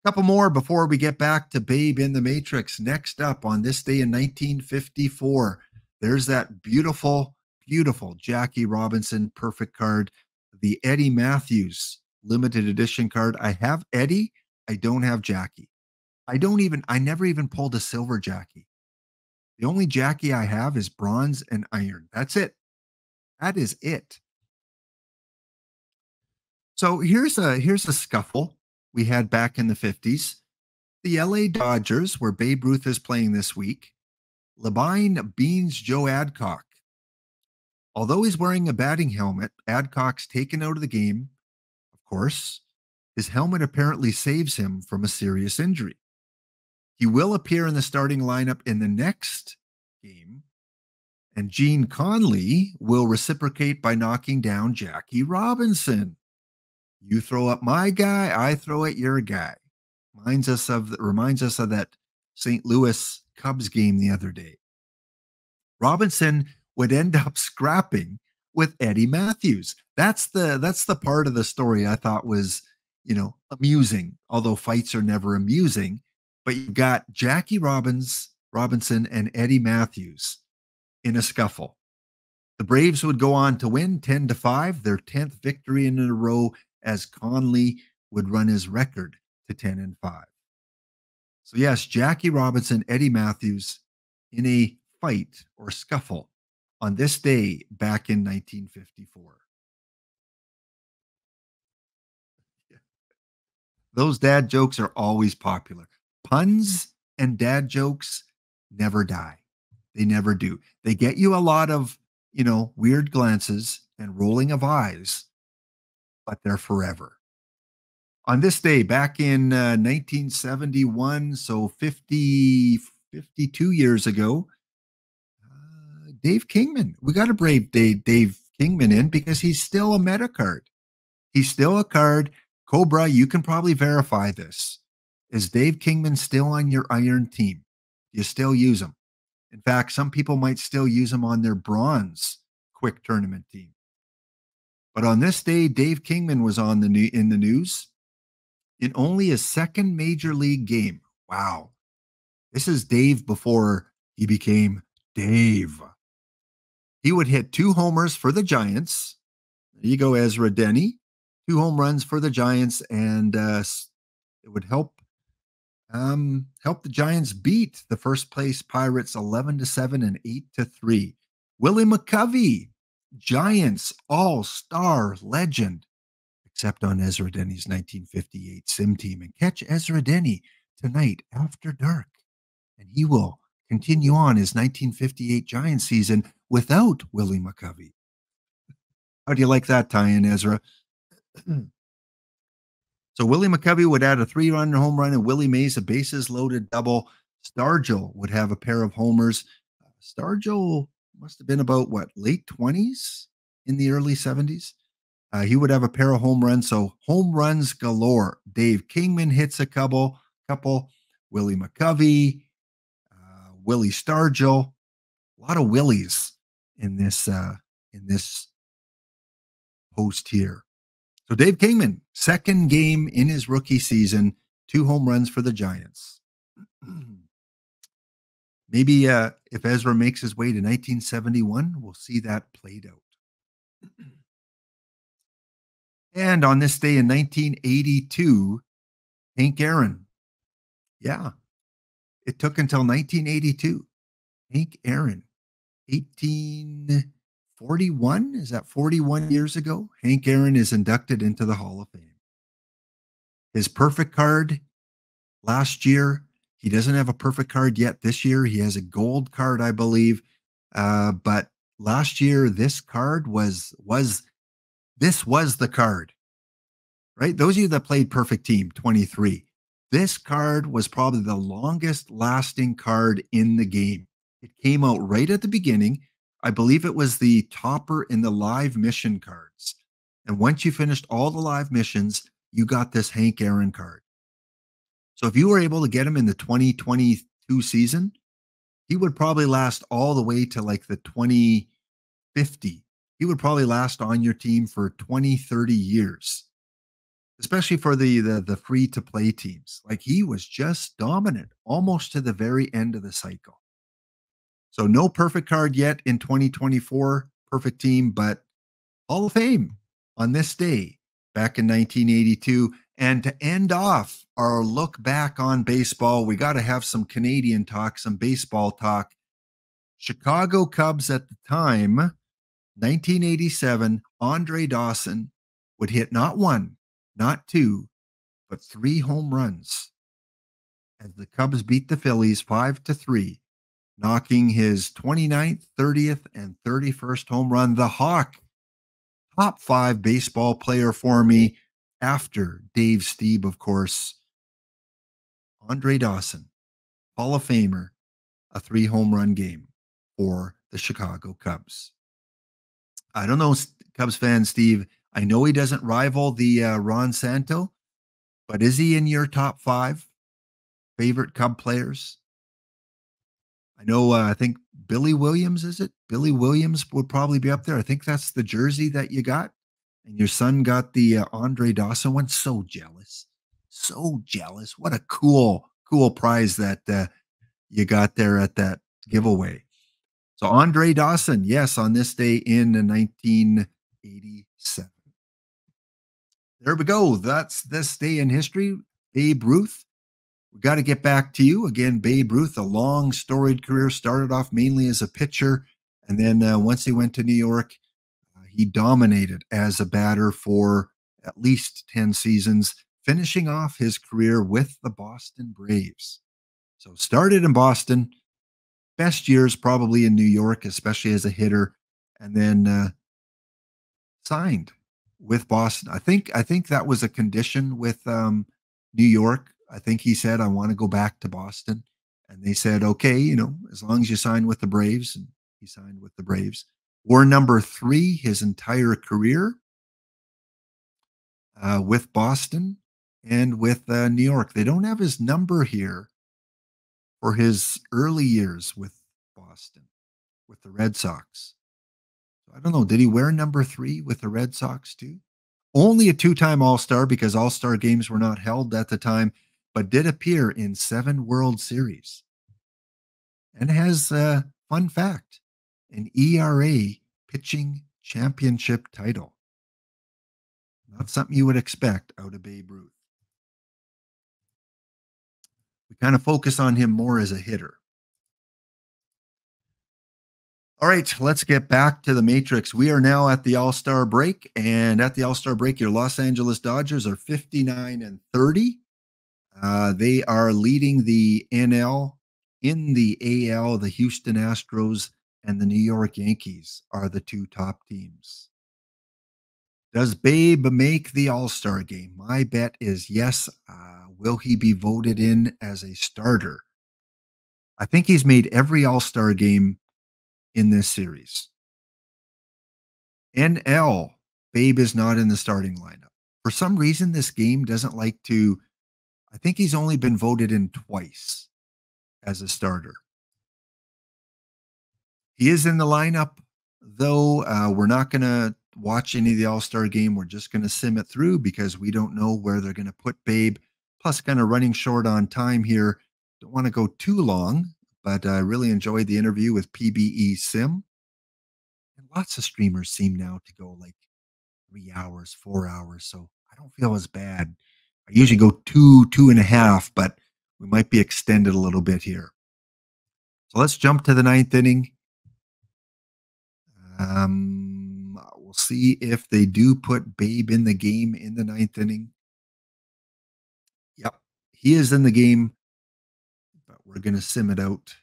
Couple more before we get back to Babe in the Matrix. Next up on this day in 1954, there's that beautiful, beautiful Jackie Robinson perfect card, the Eddie Matthews limited edition card. I have Eddie. I don't have Jackie. I never even pulled a silver Jackie. The only Jackie I have is bronze and iron. That's it. That is it. So here's a scuffle we had back in the 50s. The LA Dodgers, where Babe Ruth is playing this week, Labine beans Joe Adcock. Although he's wearing a batting helmet, Adcock's taken out of the game. Of course, his helmet apparently saves him from a serious injury. He will appear in the starting lineup in the next game, and Gene Conley will reciprocate by knocking down Jackie Robinson. You throw up my guy, I throw at your guy. Reminds us of that St. Louis Cubs game the other day. Robinson would end up scrapping with Eddie Matthews. That's the part of the story I thought was, amusing, although fights are never amusing. But you got Jackie Robinson and Eddie Matthews in a scuffle. The Braves would go on to win 10-5, their 10th victory in a row, as Conley would run his record to 10-5. So yes, Jackie Robinson, Eddie Matthews in a fight or scuffle on this day back in 1954. Those dad jokes are always popular. Puns and dad jokes never die. They never do. They get you a lot of, weird glances and rolling of eyes, but they're forever. On this day, back in 1971, so 52 years ago, Dave Kingman. We got to brave Dave Kingman in because he's still a meta card. He's still a card. Cobra, you can probably verify this. Is Dave Kingman still on your iron team? Do you still use him? In fact, some people might still use him on their bronze quick tournament team. But on this day, Dave Kingman was in the news in only his second major league game. Wow. This is Dave before he became Dave. He would hit 2 homers for the Giants. There you go, Ezra Denny. 2 home runs for the Giants, and it would help the Giants beat the first place Pirates 11-7 and 8-3. Willie McCovey, Giants all-star legend, except on Ezra Denny's 1958 sim team. And catch Ezra Denny tonight after dark. And he will continue on his 1958 Giants season without Willie McCovey. How do you like that tie-in, Ezra? So Willie McCovey would add a 3-run home run, and Willie Mays a bases-loaded double. Stargell would have a pair of homers. Stargell must have been about, late 20s in the early 70s? He would have a pair of home runs, so home runs galore. Dave Kingman hits a couple. Willie McCovey, Willie Stargell, a lot of Willies in this post here. So Dave Kingman, second game in his rookie season, 2 home runs for the Giants. Maybe if Ezra makes his way to 1971, we'll see that played out. And on this day in 1982, Hank Aaron. Yeah, it took until 1982. Hank Aaron, 1841? Is that 41 years ago? Hank Aaron is inducted into the Hall of Fame. His perfect card last year, he doesn't have a perfect card yet this year. He has a gold card, I believe. But last year, this card was the card, right? Those of you that played Perfect Team 23, this card was probably the longest lasting card in the game. It came out right at the beginning. I believe it was the topper in the live mission cards. And once you finished all the live missions, you got this Hank Aaron card. So if you were able to get him in the 2022 season, he would probably last all the way to like the 2050. He would probably last on your team for 20, 30 years, especially for the free-to-play teams. Like, he was just dominant almost to the very end of the cycle. So no perfect card yet in 2024, perfect team, but Hall of Fame on this day back in 1982. And to end off our look back on baseball, we got to have some Canadian talk, some baseball talk. Chicago Cubs at the time, 1987, Andre Dawson would hit not 1, not 2, but 3 home runs as the Cubs beat the Phillies 5-3, knocking his 29th, 30th, and 31st home run. The Hawk, top 5 baseball player for me after Dave Stieb, of course. Andre Dawson, Hall of Famer, a 3 home run game for the Chicago Cubs. I don't know, Cubs fan Steve, I know he doesn't rival the Ron Santo, but is he in your top 5 favorite Cub players? I know, I think Billy Williams, is it? Billy Williams would probably be up there. I think that's the jersey that you got. And your son got the Andre Dawson one. So jealous. So jealous. What a cool prize that you got there at that giveaway. So Andre Dawson, yes, on this day in 1987. There we go. That's this day in history. Babe Ruth. We got to get back to you. Again, Babe Ruth, a long storied career, started off mainly as a pitcher. And then once he went to New York, he dominated as a batter for at least 10 seasons, finishing off his career with the Boston Braves. So started in Boston, best years probably in New York, especially as a hitter, and then signed with Boston. I think that was a condition with New York. I think he said, I want to go back to Boston. And they said, okay, as long as you sign with the Braves. And he signed with the Braves. Wore number 3 his entire career with Boston and with New York. They don't have his number here for his early years with Boston, with the Red Sox. I don't know. Did he wear number 3 with the Red Sox too? Only a 2-time All-Star because All-Star games were not held at the time, but did appear in 7 World Series. And has a fun fact, an ERA pitching championship title. Not something you would expect out of Babe Ruth. We kind of focus on him more as a hitter. All right, let's get back to the Matrix. We are now at the All-Star break, and at the All-Star break, your Los Angeles Dodgers are 59-30. They are leading the NL. In the AL, the Houston Astros and the New York Yankees are the two top teams. Does Babe make the All-Star game? My bet is yes. Will he be voted in as a starter? I think he's made every All-Star game in this series. NL, Babe is not in the starting lineup. For some reason, this game doesn't like to. I think he's only been voted in twice as a starter. He is in the lineup, though. We're not going to watch any of the All-Star game. We're just going to sim it through because we don't know where they're going to put Babe. Plus, kind of running short on time here. Don't want to go too long, but I really enjoyed the interview with PBE Sim. And lots of streamers seem now to go like 3 hours, 4 hours. So I don't feel as bad. I usually go 2.5, but we might be extended a little bit here. So let's jump to the ninth inning. We'll see if they do put Babe in the game in the ninth inning. Yep, he is in the game, but we're going to sim it out.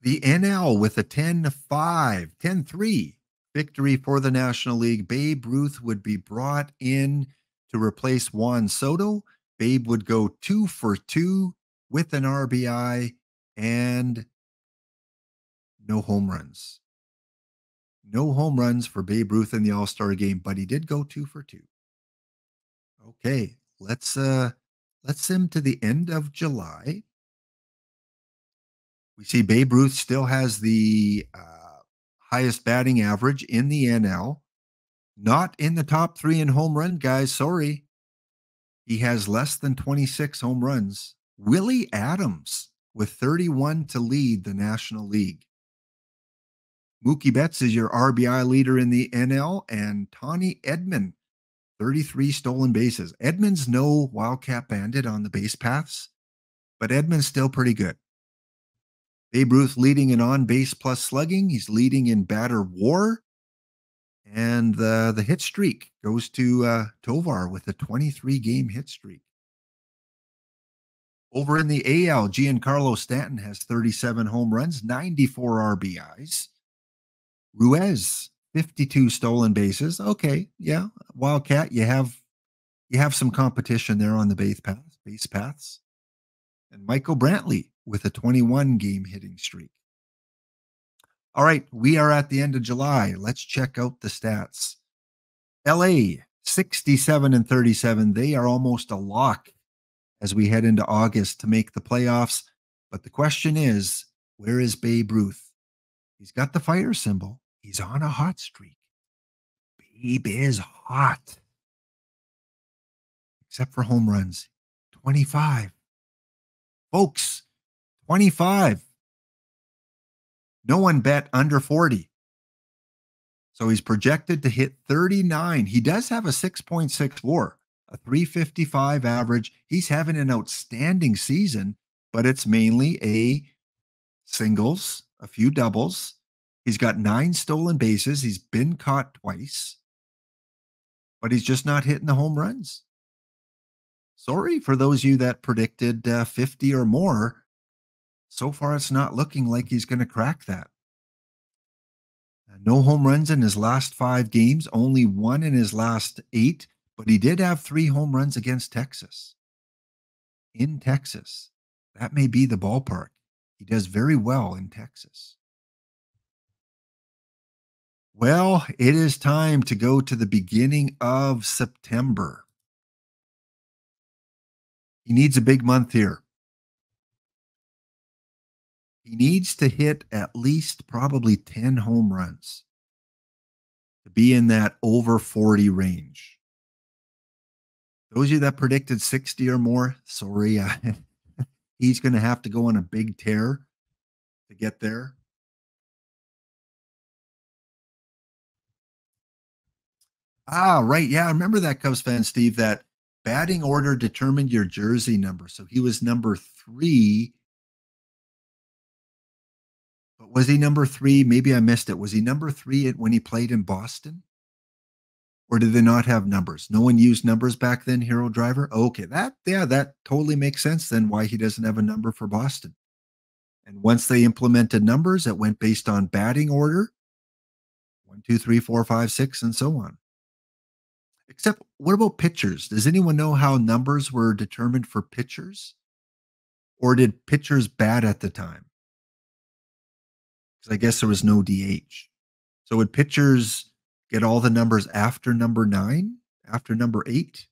The NL with a 10-5, 10-3 victory for the National League. Babe Ruth would be brought in to replace Juan Soto. Babe would go 2 for 2 with an RBI and no home runs. No home runs for Babe Ruth in the All-Star game, but he did go 2 for 2. Okay, let's sim to the end of July. We see Babe Ruth still has the highest batting average in the NL. Not in the top 3 in home run, guys. Sorry. He has less than 26 home runs. Willie Adams with 31 to lead the National League. Mookie Betts is your RBI leader in the NL, and Tawny Edman, 33 stolen bases. Edman's no Wildcat Bandit on the base paths, but Edman's still pretty good. Babe Ruth leading in on-base plus slugging. He's leading in batter WAR. And the hit streak goes to Tovar with a 23-game hit streak. Over in the AL, Giancarlo Stanton has 37 home runs, 94 RBIs. Ruiz, 52 stolen bases. Okay, yeah, Wildcat, you have some competition there on the base paths. And Michael Brantley with a 21-game hitting streak. All right, we are at the end of July. Let's check out the stats. LA, 67-37. They are almost a lock as we head into August to make the playoffs. But the question is, where is Babe Ruth? He's got the fire symbol. He's on a hot streak. Babe is hot. Except for home runs. 25. Folks, 25. No one bet under 40. So he's projected to hit 39. He does have a 6.6 WAR, a 355 average. He's having an outstanding season, but it's mainly a singles, a few doubles. He's got 9 stolen bases. He's been caught twice, but he's just not hitting the home runs. Sorry for those of you that predicted 50 or more. So far, it's not looking like he's going to crack that. No home runs in his last 5 games, only 1 in his last 8, but he did have 3 home runs against Texas. In Texas. That may be the ballpark. He does very well in Texas. Well, it is time to go to the beginning of September. He needs a big month here. He needs to hit at least probably 10 home runs to be in that over 40 range. Those of you that predicted 60 or more, sorry, he's going to have to go on a big tear to get there. Ah, right. Yeah, I remember that, Cubs fan, Steve, that Batting order determined your jersey number. So he was number 3. But was he number 3? Maybe I missed it. Was he number 3 when he played in Boston? Or did they not have numbers? No one used numbers back then, Hero Driver? Okay, that totally makes sense then why he doesn't have a number for Boston. And once they implemented numbers, it went based on batting order. 1, 2, 3, 4, 5, 6, and so on. Except, what about pitchers? Does anyone know how numbers were determined for pitchers? Or did pitchers bat at the time? Because I guess there was no DH. So would pitchers get all the numbers after number 9? After number 8?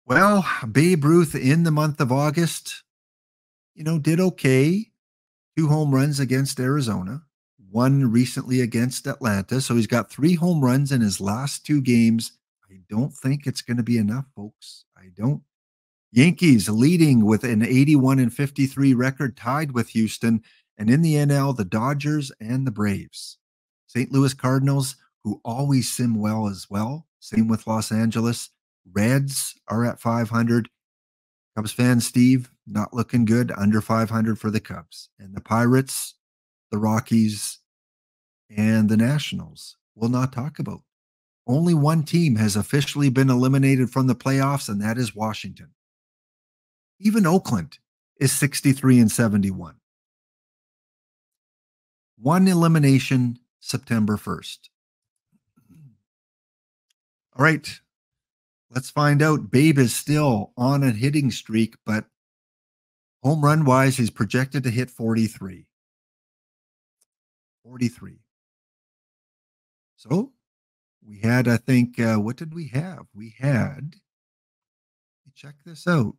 Well, Babe Ruth in the month of August, did okay. 2 home runs against Arizona, 1 recently against Atlanta. So he's got 3 home runs in his last 2 games. I don't think it's going to be enough, folks. I don't. Yankees leading with an 81-53 record, tied with Houston. And in the NL, the Dodgers and the Braves. St. Louis Cardinals, who always sim well as well. Same with Los Angeles. Reds are at 500. Cubs fan Steve, not looking good, under 500 for the Cubs. And the Pirates, the Rockies, and the Nationals we'll not talk about. Only one team has officially been eliminated from the playoffs, and that is Washington. Even Oakland is 63-71. 1 elimination September 1st. All right, let's find out. Babe is still on a hitting streak, but home run wise, he's projected to hit 43. 43. So we had, I think, what did we have? We had, check this out.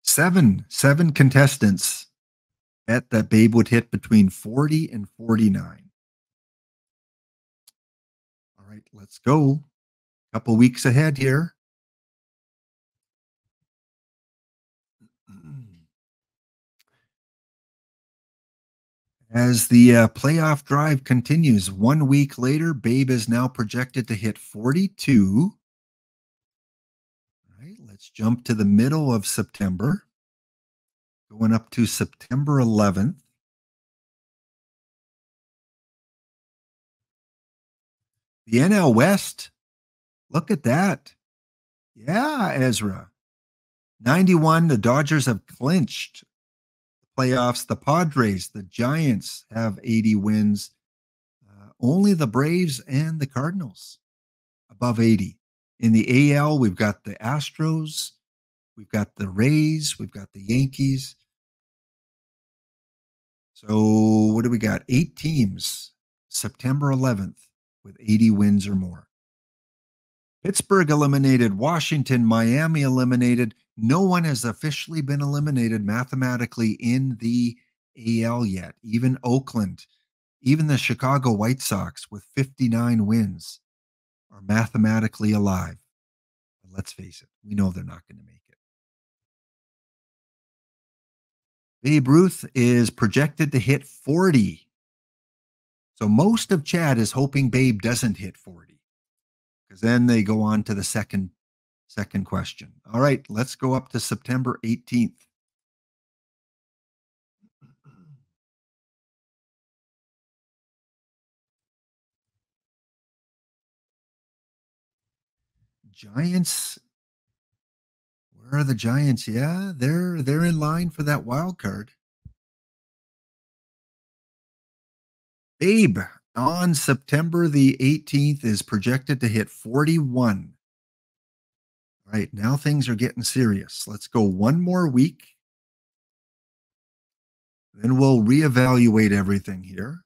7 contestants bet that Babe would hit between 40 and 49. All right, let's go. A couple weeks ahead here. As the playoff drive continues, 1 week later, Babe is now projected to hit 42. All right, let's jump to the middle of September, going up to September 11th. The NL West, look at that. Yeah, Ezra. 91, the Dodgers have clinched the playoffs. The Padres, the Giants have 80 wins. Only the Braves and the Cardinals above 80. In the AL, we've got the Astros, we've got the Rays, we've got the Yankees. So what do we got? 8 teams, September 11th, with 80 wins or more. Pittsburgh eliminated, Washington, Miami eliminated. No one has officially been eliminated mathematically in the AL yet. Even Oakland, even the Chicago White Sox with 59 wins are mathematically alive. But let's face it, we know they're not going to make it. Babe Ruth is projected to hit 40. So most of Chad is hoping Babe doesn't hit 40. Because then they go on to the second question. All right, let's go up to September 18th. Giants. Where are the Giants? Yeah, they're in line for that wild card. Babe on September the 18th is projected to hit 41. All right, now things are getting serious. Let's go 1 more week. Then we'll reevaluate everything here.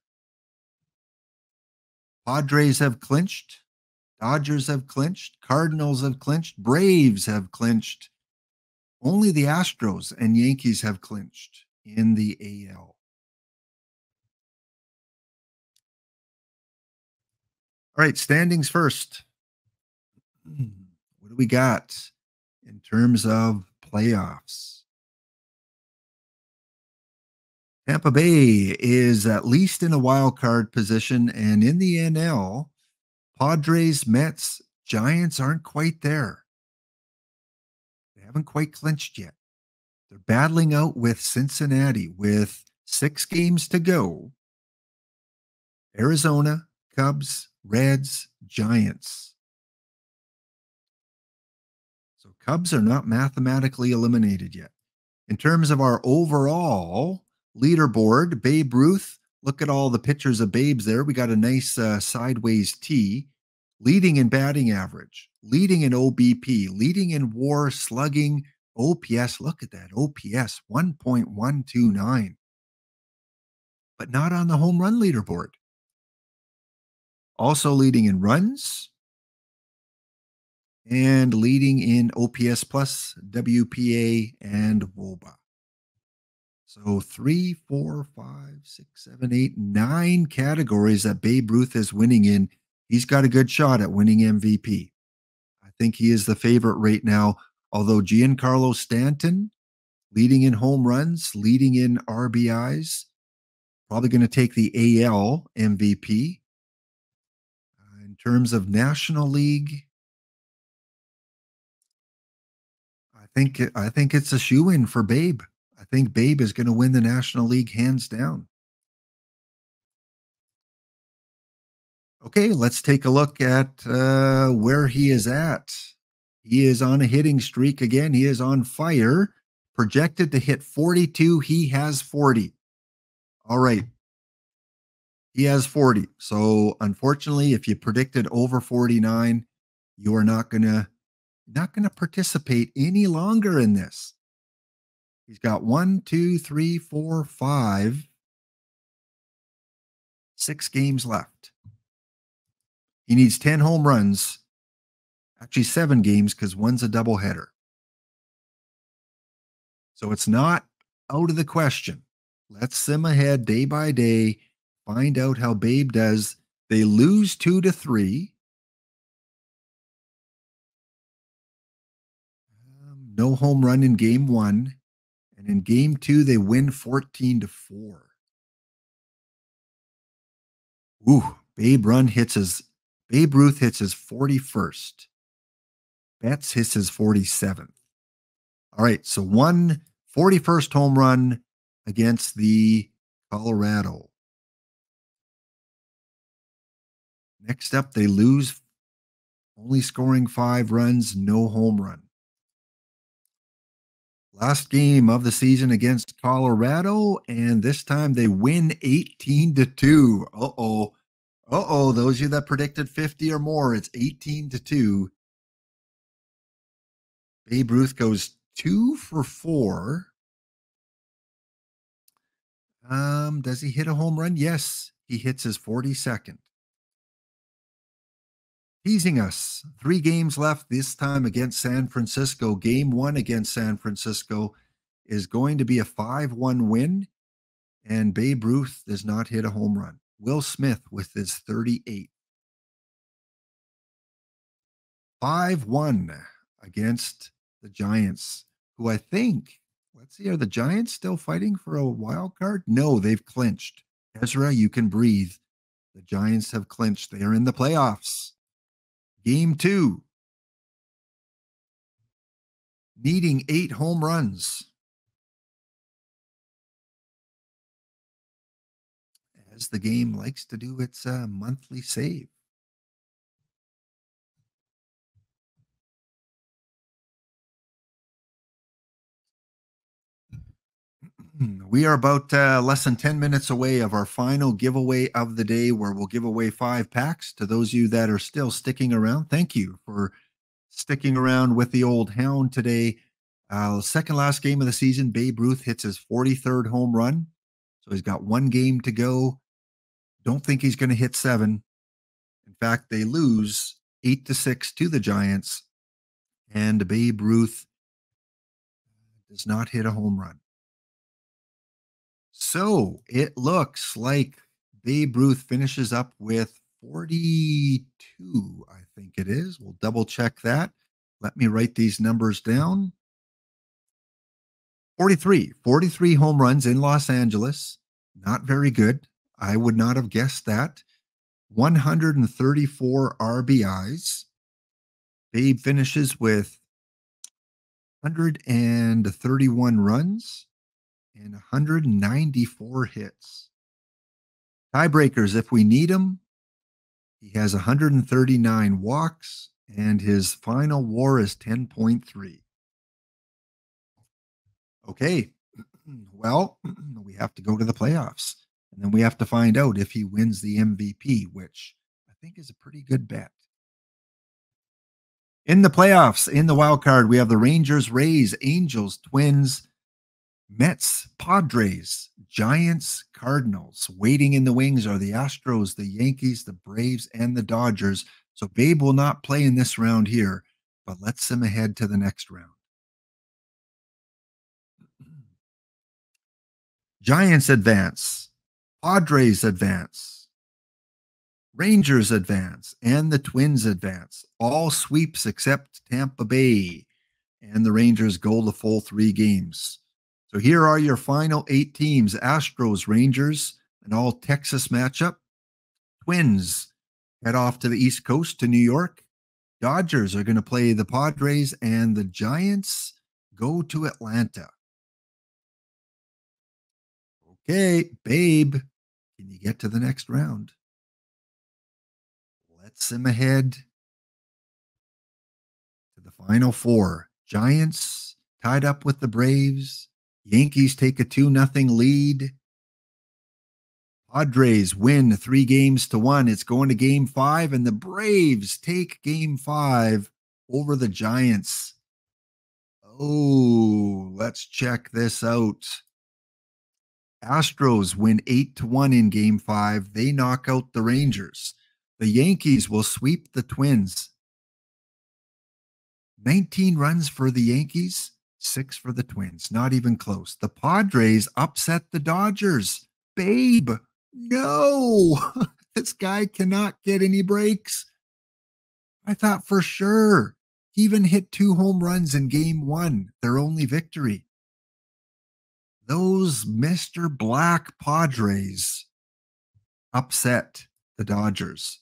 Padres have clinched. Dodgers have clinched. Cardinals have clinched. Braves have clinched. Only the Astros and Yankees have clinched in the AL. All right, standings first. What do we got in terms of playoffs? Tampa Bay is at least in a wild card position, and in the NL, Padres, Mets, Giants aren't quite there. They haven't quite clinched yet. They're battling out with Cincinnati with 6 games to go. Arizona, Cubs, Reds, Giants. So Cubs are not mathematically eliminated yet. In terms of our overall leaderboard, Babe Ruth, look at all the pictures of Babes there. We got a nice sideways T, leading in batting average, leading in OBP, leading in WAR, slugging, OPS. Look at that OPS, 1.129, but not on the home run leaderboard. Also leading in runs and leading in OPS plus, WPA, and WOBA. So 3, 4, 5, 6, 7, 8, 9 categories that Babe Ruth is winning in. He's got a good shot at winning MVP. I think he is the favorite right now, although Giancarlo Stanton, leading in home runs, leading in RBIs, probably going to take the AL MVP. In terms of National League, I think it's a shoe-in for Babe. I think Babe is going to win the National League hands down. Okay, let's take a look at where he is at. He is on a hitting streak again. He is on fire. Projected to hit 42. He has 40. All right. He has 40. So unfortunately, if you predicted over 49, you are not gonna participate any longer in this. He's got 1, 2, 3, 4, 5, 6 games left. He needs 10 home runs. Actually, 7 games because one's a doubleheader. So it's not out of the question. Let's sim ahead day by day, find out how Babe does. They lose 2-3. No home run in game 1. And in game 2, they win 14-4. Ooh, Babe Ruth hits his 41st. Betts hits his 47th. All right, so 41st home run against the Colorado. Next up, they lose, only scoring 5 runs, no home run. Last game of the season against Colorado, and this time they win 18-2. Uh-oh, those of you that predicted 50 or more, it's 18-2. Babe Ruth goes 2 for 4. Does he hit a home run? Yes, he hits his 42nd. Teasing us. 3 games left, this time against San Francisco. Game 1 against San Francisco is going to be a 5-1 win, and Babe Ruth does not hit a home run. Will Smith with his 38th. 5-1 against the Giants, who I think, let's see, are the Giants still fighting for a wild card? No, they've clinched. Ezra, you can breathe. The Giants have clinched. They are in the playoffs. Game 2. Needing 8 home runs. As the game likes to do its monthly save. We are about less than 10 minutes away of our final giveaway of the day, where we'll give away 5 packs to those of you that are still sticking around. Thank you for sticking around with the old hound today. Second last game of the season, Babe Ruth hits his 43rd home run. So he's got 1 game to go. Don't think he's going to hit 7. In fact, they lose 8-6 to the Giants, and Babe Ruth does not hit a home run. So it looks like Babe Ruth finishes up with 42, I think it is. We'll double check that. Let me write these numbers down. 43 home runs in Los Angeles. Not very good. I would not have guessed that. 134 RBIs. Babe finishes with 131 runs and 194 hits. Tiebreakers, if we need them, he has 139 walks, and his final WAR is 10.3. Okay, well, we have to go to the playoffs, and then we have to find out if he wins the MVP, which I think is a pretty good bet. In the playoffs, in the wild card, we have the Rangers, Rays, Angels, Twins, Mets, Padres, Giants, Cardinals. Waiting in the wings are the Astros, the Yankees, the Braves, and the Dodgers. So Babe will not play in this round here, but let's him ahead to the next round. Giants advance, Padres advance, Rangers advance, and the Twins advance. All sweeps except Tampa Bay, and the Rangers go the full 3 games. So here are your final 8 teams: Astros, Rangers, an all Texas matchup. Twins head off to the East Coast to New York. Dodgers are going to play the Padres, and the Giants go to Atlanta. Okay, Babe, can you get to the next round? Let's him ahead to the final 4. Giants tied up with the Braves. Yankees take a 2-0 lead. Padres win 3-1. It's going to game 5, and the Braves take game 5 over the Giants. Oh, let's check this out. Astros win 8-1 in game 5. They knock out the Rangers. The Yankees will sweep the Twins. 19 runs for the Yankees, 6 for the Twins. Not even close. The Padres upset the Dodgers. Babe, no. This guy cannot get any breaks. I thought for sure. He even hit 2 home runs in game 1, their only victory. Those Mr. Black Padres upset the Dodgers.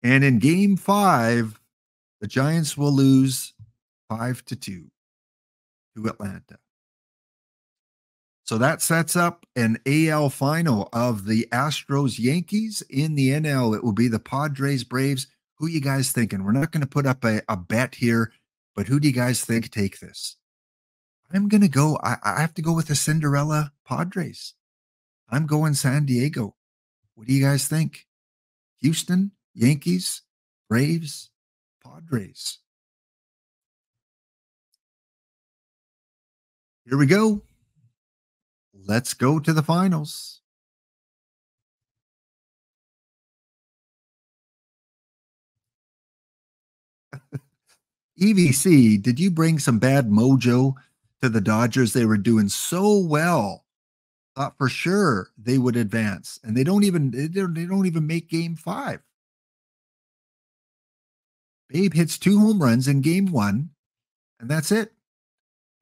And in game 5, the Giants will lose 5-2 to Atlanta. So that sets up an AL final of the Astros Yankees. In the NL, it will be the Padres Braves. Who you guys thinking? We're not going to put up a bet here, but who do you guys think take this? I'm going to go. I have to go with the Cinderella Padres. I'm going San Diego. What do you guys think? Houston, Yankees, Braves, Padres. Here we go. Let's go to the finals. EVC, did you bring some bad mojo to the Dodgers? They were doing so well. Thought for sure they would advance, and they don't even make game 5. Babe hits 2 home runs in game 1, and that's it.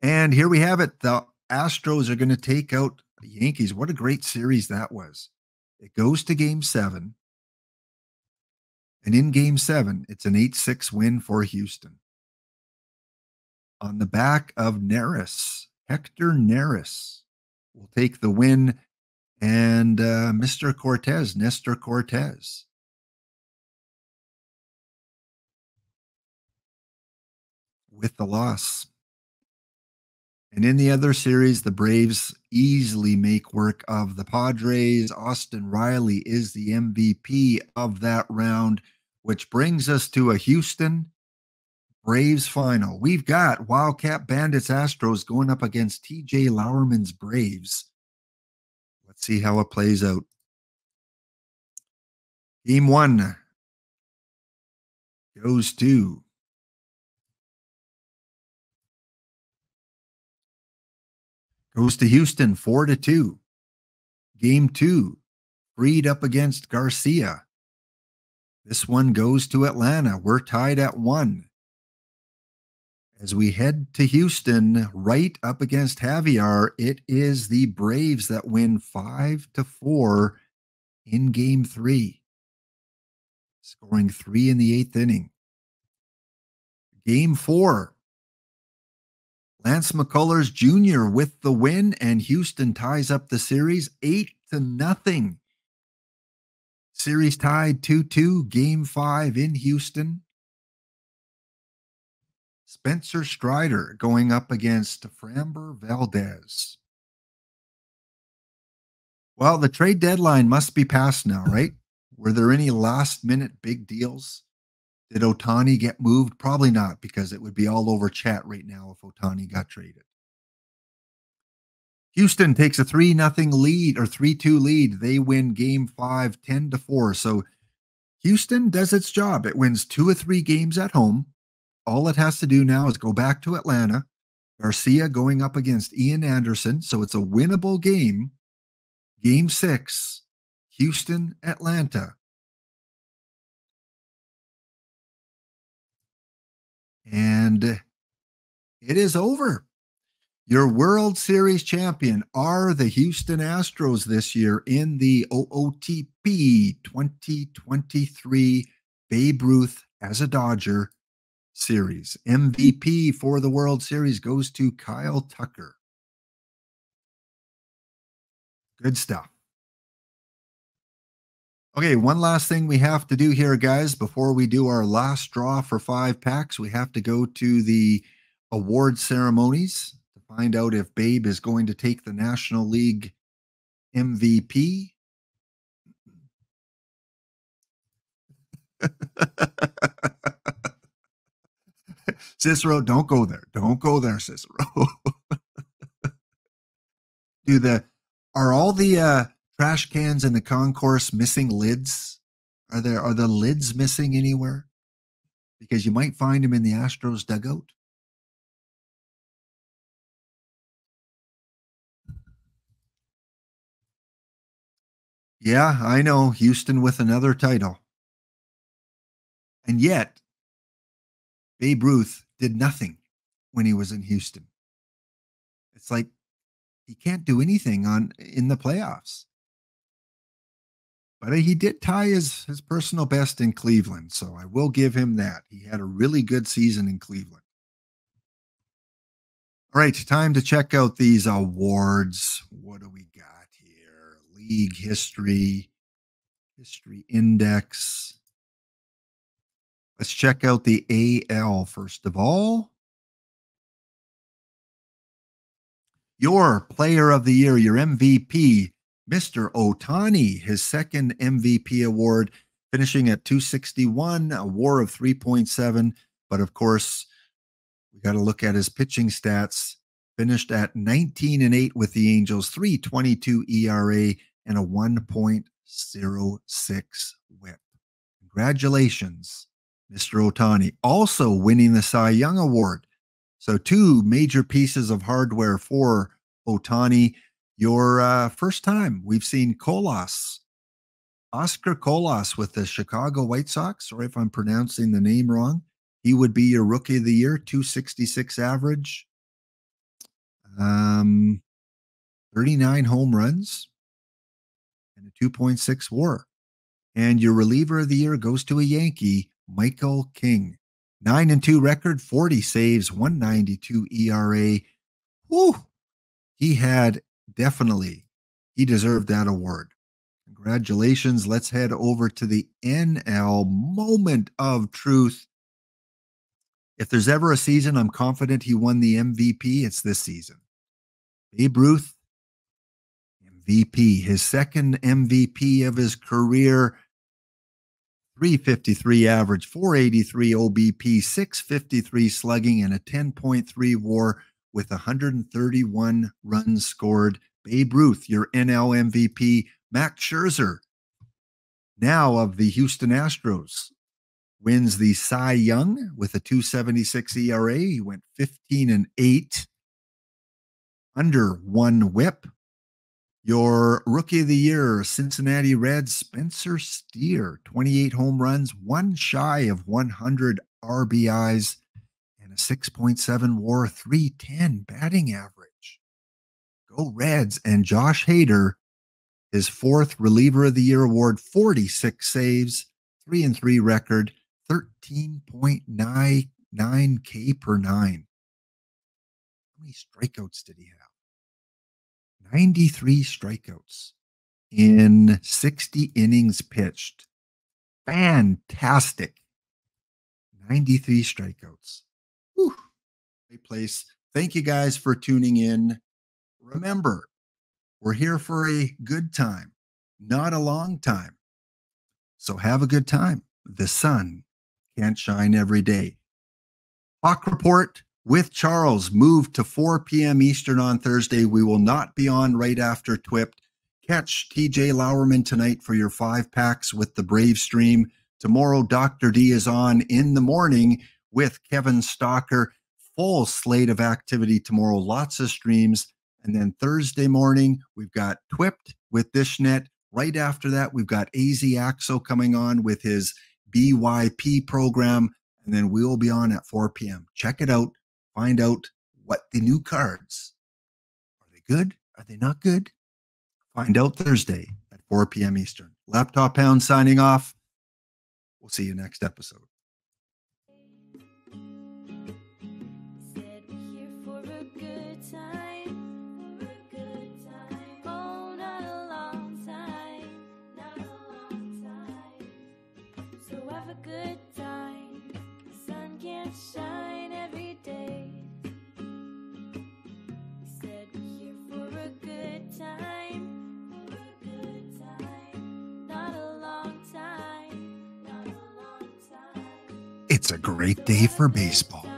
And here we have it. The Astros are going to take out the Yankees. What a great series that was. It goes to game 7. And in game 7, it's an 8-6 win for Houston. On the back of Neris, Hector Neris will take the win. And Mr. Cortez, Nestor Cortez, with the loss. And in the other series, the Braves easily make work of the Padres. Austin Riley is the MVP of that round, which brings us to a Houston Braves final. We've got Wildcat Bandits Astros going up against TJ Lauerman's Braves. Let's see how it plays out. Game 1 goes to Houston 4-2. Game 2, Freed up against Garcia. This one goes to Atlanta. We're tied at 1. As we head to Houston, right up against Javier, it is the Braves that win 5-4 in game 3, scoring 3 in the 8th inning. Game 4, Lance McCullers Jr. with the win, and Houston ties up the series 8-0. Series tied 2-2, game 5 in Houston. Spencer Strider going up against Framber Valdez. Well, the trade deadline must be passed now, right? Were there any last-minute big deals? Did Ohtani get moved? Probably not, because it would be all over chat right now if Ohtani got traded. Houston takes a 3-0 lead or 3-2 lead. They win game 5, 10-4. So Houston does its job. It wins 2 or 3 games at home. All it has to do now is go back to Atlanta. Garcia going up against Ian Anderson. So it's a winnable game. Game 6, Houston, Atlanta. And it is over. Your World Series champion are the Houston Astros this year in the OOTP 2023 Babe Ruth as a Dodger series. MVP for the World Series goes to Kyle Tucker. Good stuff. Okay, one last thing we have to do here, guys, before we do our last draw for 5 packs. We have to go to the award ceremonies to find out if Babe is going to take the National League MVP. Cicero, don't go there. Don't go there, Cicero. Are all the trash cans in the concourse missing lids? Are the lids missing anywhere? Because you might find them in the Astros dugout. Yeah, I know. Houston with another title. And yet, Babe Ruth did nothing when he was in Houston. It's like he can't do anything in the playoffs. But he did tie his personal best in Cleveland, so I will give him that. He had a really good season in Cleveland. All right, time to check out these awards. What do we got here? League history index. Let's check out the AL first of all. Your player of the year, your MVP, Mr. Ohtani, his second MVP award, finishing at 261, a WAR of 3.7. But of course, we got to look at his pitching stats. Finished at 19-8 with the Angels, 3.22 ERA, and a 1.06 WHIP. Congratulations, Mr. Ohtani. Also winning the Cy Young Award. So 2 major pieces of hardware for Ohtani. Your first time we've seen Oscar Colas with the Chicago White Sox. Sorry if I'm pronouncing the name wrong. He would be your Rookie of the Year, 266 average. 39 home runs and a 2.6 WAR. And your reliever of the year goes to a Yankee, Michael King. 9-2 record, 40 saves, 192 ERA. Woo! He deserved that award. Congratulations. Let's head over to the NL moment of truth. If there's ever a season I'm confident he won the MVP, it's this season. Babe Ruth, MVP, his second MVP of his career. 353 average, 483 OBP, 653 slugging, and a 10.3 WAR with 131 runs scored. Babe Ruth, your NL MVP. Max Scherzer, now of the Houston Astros, wins the Cy Young with a 2.76 ERA. He went 15-8, under 1 WHIP. Your Rookie of the Year, Cincinnati Reds, Spencer Steer, 28 home runs, 1 shy of 100 RBIs, and and a 6.7 WAR, 310 batting average. Go Reds. And Josh Hader, his 4th Reliever of the Year award, 46 saves, 3-3 record, 13.99 K per 9. How many strikeouts did he have? 93 strikeouts in 60 innings pitched. Fantastic. 93 strikeouts. Whew. Great place. Thank you guys for tuning in. Remember, we're here for a good time, not a long time. So have a good time. The sun can't shine every day. Hawk Report with Charles moved to 4 p.m. Eastern on Thursday. We will not be on right after TWIP. Catch TJ Lauerman tonight for your 5-packs with the Brave stream. Tomorrow, Dr. D is on in the morning with Kevin Stalker. Full slate of activity tomorrow, lots of streams. And then Thursday morning, we've got TWIP with Dishnet. Right after that, we've got AZ Axo coming on with his BYP program. And then we'll be on at 4 p.m. Check it out. Find out what the new cards are. They good? Are they not good? Find out Thursday at 4 p.m. Eastern. Laptop Pound signing off. We'll see you next episode. Shine every day. We said we're here for a good time, not a long time, not a long time. It's a great day for baseball.